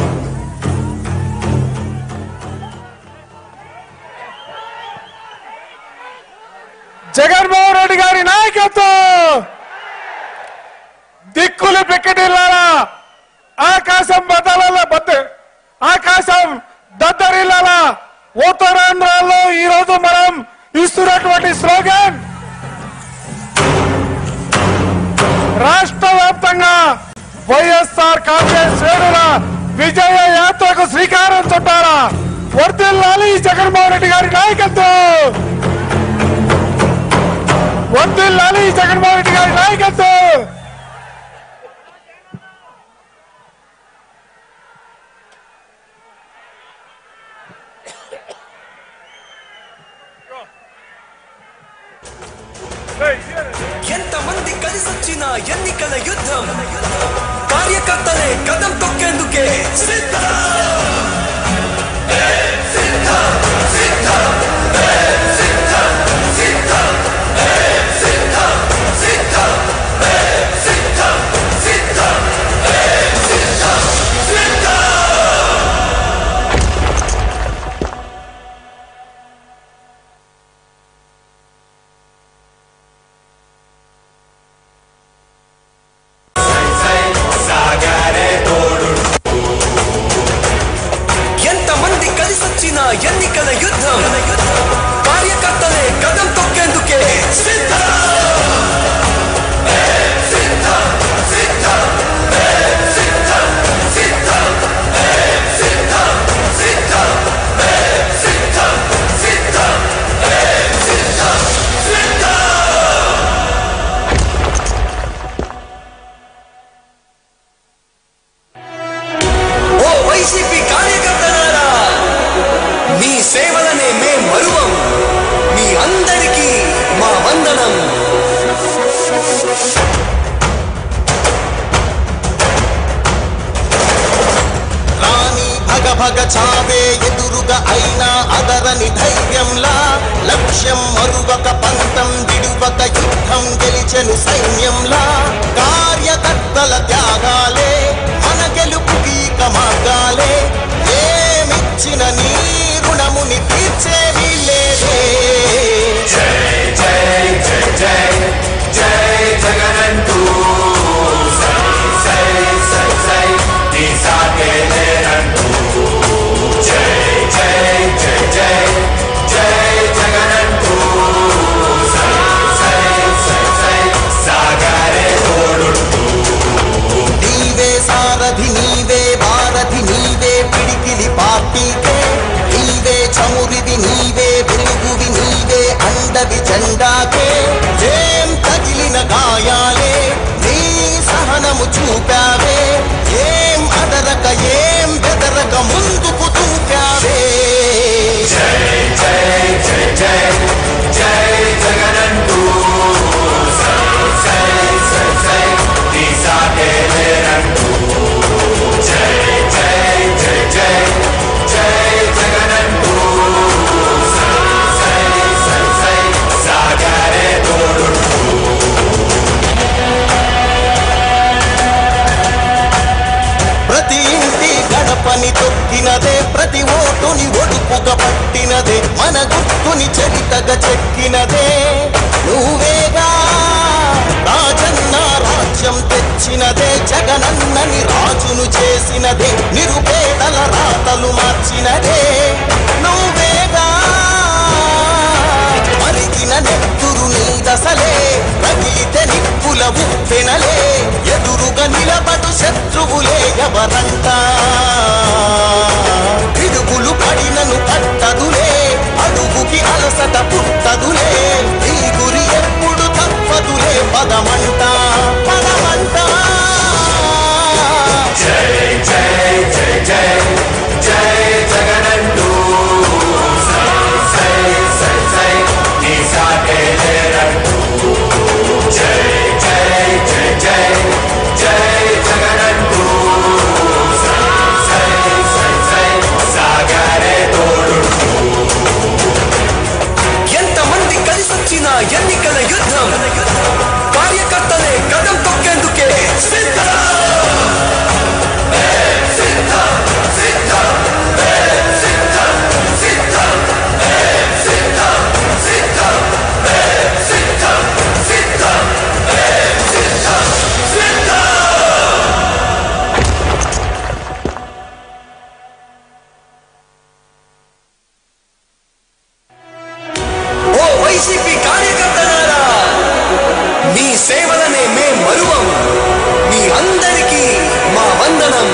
జగన్మోహన్ రెడ్డి గారి నాయకత్వం, దిక్కులు పెక్కటిల్లాలా, ఆకాశం దద్దరిల్లాలా. ఉత్తరాంధ్రలో ఈ రోజు మనం ఇస్తున్నటువంటి స్లోగన్ రాష్ట్ర వ్యాప్తంగా వైఎస్ఆర్ కాంగ్రెస్ శ్రేణుల విజయ యాత్రకు శ్రీకారం చుట్టారా. వర్ధిల్లాలి జగన్మోహన్ రెడ్డి గారి నాయకత్వం, వర్ధిల్లాలి జగన్మోహన్ రెడ్డి గారి నాయకత్వం. ఎంతమంది కలిసొచ్చిన ఎన్నికల యుద్ధం, కార్యకర్తలే కదం తొక్కేందుకే ఎంతమంది కలిసి యుద్ధం గెలిచెను సైన్యంలా కార్యకర్తల త్యాగాలే మన గెలుపుకి మార్గాలే ఏమిచ్చిన నీ రుణముని తీర్చేది లేదే జై జై జై జై జై జగనంటూ సై సై సై సై నీ సాగే లేరంటూ జై జై జై జై జై జగనంటూ సై సై సై సై సాగరే తోడుంటూ నీవే సారథి నీవే భారథి నీవే పిడికిలి పార్టీకే నీవే చమురివి నీవే వెలుగువి నీవే అండవి జెండాకే ఏం తగిలిన గాయాలే నీ సహనము చూపావే ఏం అదరక ఏం బెదరక ముందుకు దూకావే జై జై జై జై జై జగనంటూ సై సై సై సై నీ సాగే లేరంటూ జై జై జై జై జై జగనంటూ సై సై సై సై సాగరే తోడుంటూ ప్రతి ఇంటి గడపని తొక్కినదే ప్రతి ఓటుని ఒడుపుగా పట్టినదే మన గుర్తుని చరితగా చెక్కినదే నువ్వేగా రాజన్న రాజ్యం తెచ్చినదే జగనన్నని రాజును చేసినదే నిరుపేదల రాతలు మార్చినదే నువ్వేగా మరిగిన నెత్తురు నీ దశలే రగిలితే నిప్పుల ఉప్పెనలే ఎదురుగా నిలబడు శత్రువులే ఎవరంట పిడుగులు పడినను పట్టదులే అడుగుకి అలసట పుట్టదులే ఈ గురి ఎప్పుడు తప్పదులే పదమంట పదమంట జై జై జై జై జై జగనంటూ సై సై సై సై నీ సాగే లేరంటూ జై జై జై జై జై జగనంటూ సై సై సై సై సాగరే తోడుంటూ ఎంతమంది కలిసొచ్చిన ఎన్నికల యుద్ధం కార్యకర్తలే కదం తొక్కేందుకే సిద్ధం ఓ వైసీపీ కార్యకర్తలారా మీ సేవలనే మే మరువం మీ అందరికీ మా వందనం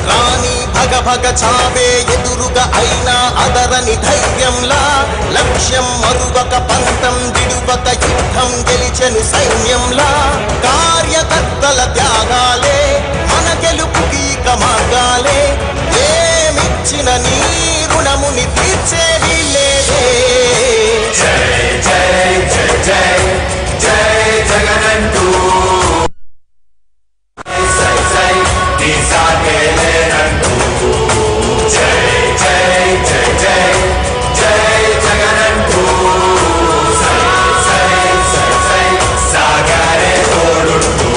రాణి భగ భగ చావే ఎదురుగా అయినా అదరని ధైర్యంలా లక్ష్యం మరువక పంతం విడువక యుద్ధం గెలిచెను సైన్యంలా కార్యకర్తల త్యాగాలే మన గెలుపుకి మార్గాలే ఏమిచ్చిన నీ రుణముని తీర్చేది లేదే జై జై జై జై జై జగనంటూ సై సై నీ సాగే లేరంటూ జై జై జై జై జై జగనంటూ సై సై సై సై సాగరే తోడుంటూ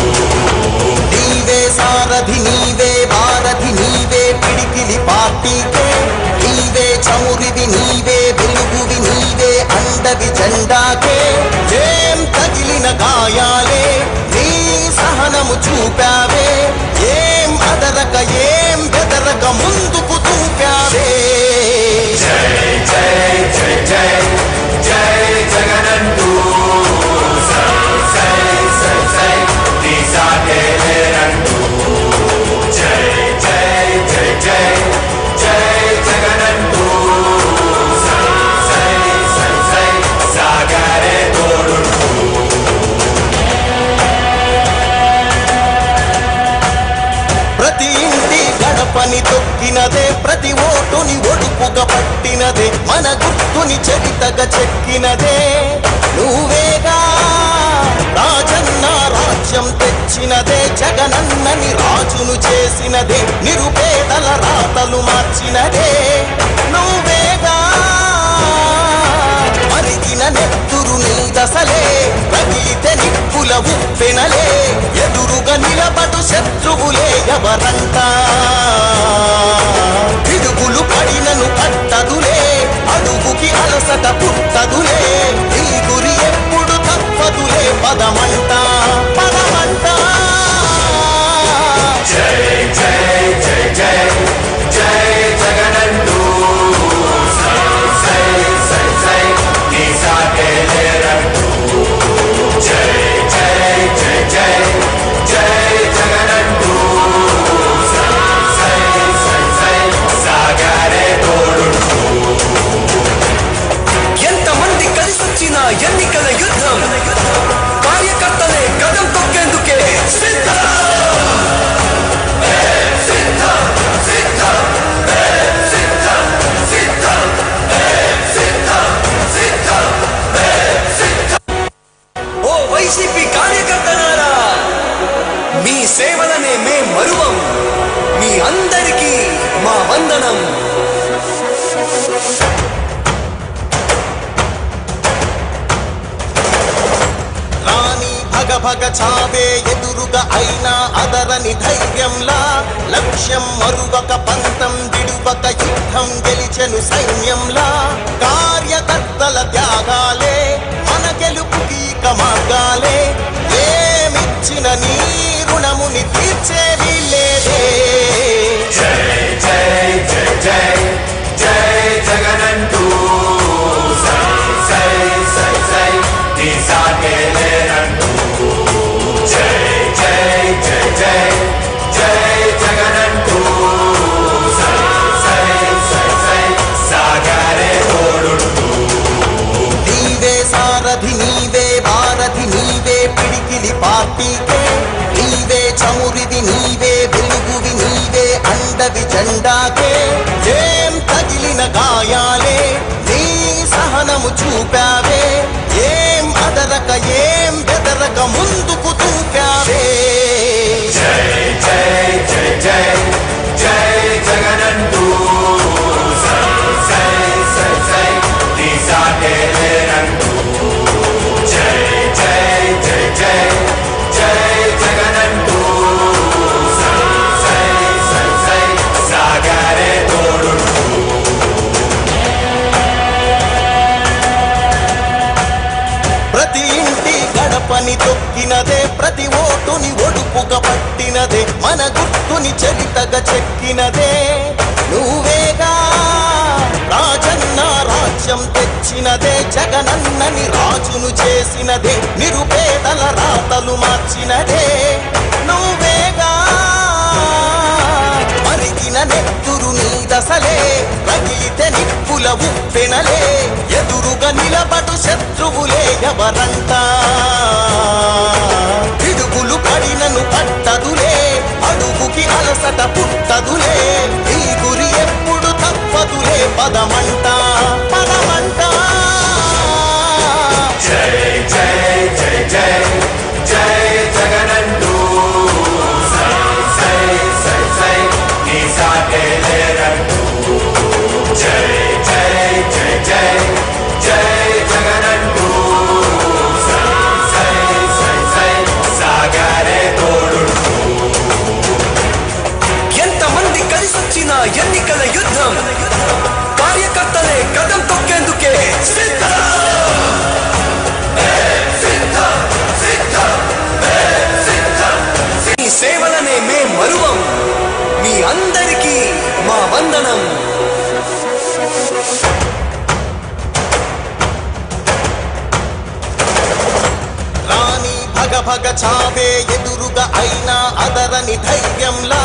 నీవే సారథి నీవే భారథి నీవే పిడికిలి పార్టీకే నీవే చమురివి నీవే వెలుగువి నీవే అండవి జెండాకే ఏం తగిలిన గాయాలే నీ సహనము చూపావే ఏం అదరక ఏం బెదరక ముందుకు దూకావే జై జై జై జై జై జగనంటూ సై సై సై సై నీ సాగే లేరంటూ జై జై జై జై జై జగనంటూ సై సై సై సై సాగరే తోడుంటూ ప్రతి ఇంటి గడపని తొక్కినదే ప్రతి ఓటుని ఒడుపుగా పట్టినదే మన గుర్తుని చరితగా చెక్కినదే నువ్వేగా రాజన్న రాజ్యం తెచ్చినదే జగనన్నని రాజును చేసినదే నిరుపేదల రాతలు మార్చినదే తెచ్చినదే నువ్వేగా మరిగిన నెత్తురు నీ దశలే రగిలితే నిప్పుల ఉప్పెనలే ఎదురుగా నిలబడు శత్రువులే ఎవరంట పిడుగులు పడినను పట్టదులే అడుగుకి అలసట పుట్టదులే నీ గురి ఎప్పుడు తప్పదులే పదమంట పదమంట జై జై జై జై జై జగనంటూ సై సై సై సై నీ సాటే లేరంటూ జై జై జై జై జై జగనంటూ సై సై సై సై సాగరే తోడుంటూ ఎంతమంది కలిసొచ్చిన ఎన్నికల యుద్ధం కార్యకర్తలే కదం తొక్కేందుకే సిద్ధం ఓ వైసీపీ కార్యకర్తలారా మీ సేవలనే మే మరువం మీ అందరికీ మా వందనం రాణి భగ భగ చావే ఎదురుగా అయినా అదరని ధైర్యంలా లక్ష్యం మరువక పంతం విడువక యుద్ధం గెలిచెను సైన్యంలా కార్యకర్తల త్యాగాలే మన గెలుపుకి మార్గాలే ఏమిచ్చిన నీ రుణముని తీర్చేది లేదే జై జై జై జై జై జగనంటూ సై సై సై సై నీ సాటే లేరంటూ జై జై జై జై జై జగనంటూ సై సై సై సై సాగరే తోడుంటూ నీవే సారథి నీవే భారథి నీవే పిడికిలి పార్టీకే నీవే చమురిది నీవే వెలుగువి నీవే అండవి జెండాకే ఏం తగిలిన గాయాలే నీ సహనము చూపావే ఏం అదరక ఏం బెదరక ముందుకు దూకావే జై జై జై జై జై జగనంటూ సై సై సై సై నీ సాటే లేరంటూ జై జై జై జై జై జగనంటూ సై సై సై సై సాగరే తోడుంటూ ప్రతి ఇంటి గడపని తొక్కినదే ప్రతి ఓటుని ఒడుపుగా పట్టినదే మన గుర్తుని చరితగా చెక్కినదే నువ్వేగా రాజన్న రాజ్యం తెచ్చినదే జగనన్నని రాజును చేసినదే నిరుపేదల రాతలు మార్చినదే నువ్వేగా మరిగిన నెత్తురు నీ దశలే రగిలితే నిప్పుల ఉప్పెనలే ఎదురుగా నిలబడు శత్రువులే ఎవరంట పిడుగులు పడినను పట్టదులే అడుగుకి అలసట పుట్టదులే ఈ గురి ఎప్పుడు తప్పదులే పదమంట పదమంట జై జై జై జై జై జగనంటూ సై సై సై సై నీ సాటే లేరంటూ జై జై జై జై జై జగనంటూ సై సై సై సై సాగరే తోడుంటూ ఎంతమంది కలిసొచ్చిన ఎన్నికల యుద్ధం కార్యకర్తలే కదం తొక్కేందుకే సిద్ధం మీ సేవలనే మే మరువం మీ అందరికీ మా వందనం రాణి భగ భగ చావే ఎదురుగా అయినా అదరని ధైర్యంలా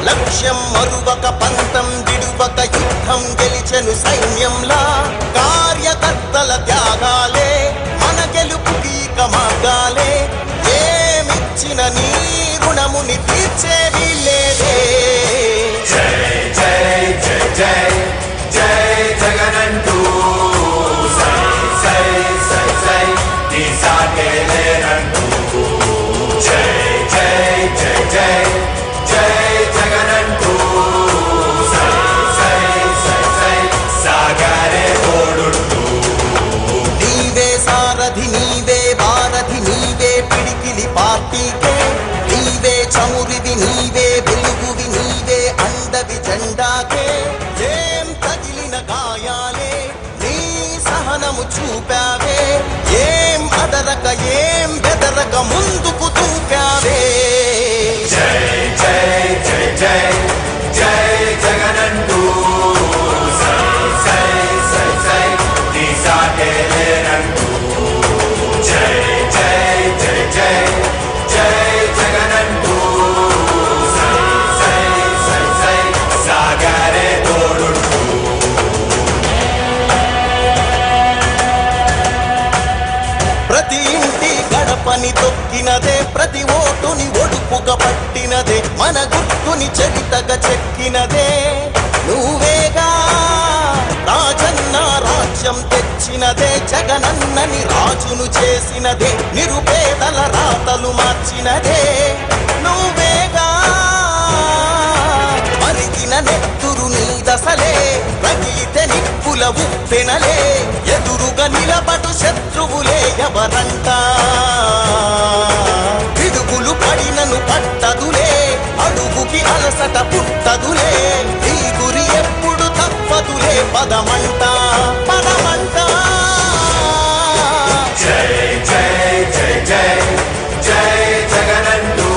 లక్ష్యం మరువక పంతం విడువక యుద్ధం గెలిచెను సైన్యంలా కార్యకర్తల త్యాగాలే మన గెలుపుకి మార్గాలే ఏమిచ్చిన నీ రుణముని తీర్చేది లేదే జై జై జై జై జై జగనంటూ సై సై సై సై నీ సాటే లేరంటూ జై జై జై జై జై జగనంటూ సై సై అని చరితగా చెక్కినదే నువ్వేగా రాజన్న రాజ్యం తెచ్చినదే జగనన్నని రాజును చేసినదే నిరుపేదల రాతలు మార్చినదే నువ్వేగా మరిగిన నెత్తురు నీ దశలే రగిలితే నిప్పుల ఉప్పెనలే ఎదురుగా నిలబడు శత్రువులే ఎవరంట పిడుగులు పడినను పట్టదులే అడుగుకి అలసట పుట్టదులే ఈ గురి ఎప్పుడు తప్పదులే పదమంట పదమంట జై జై జై జై జై జగనంటూ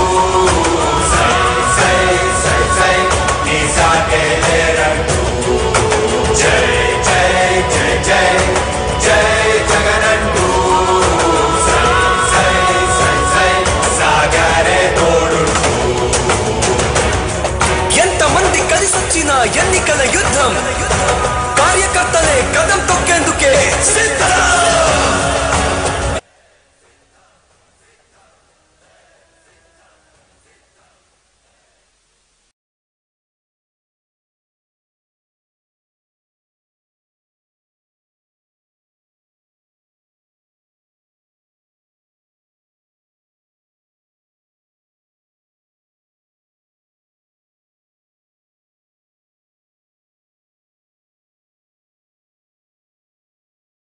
సై సై సై సై నీ సాటే లేరంటూ జై జై జై జై జై జగనంటూ సై సై సై సై సాగరే తోడుంటూ ఎంతమంది కలిసొచ్చిన ఎన్నికల యుద్ధం కార్యకర్తలే కదం తొక్కేందుకే సిద్ధం.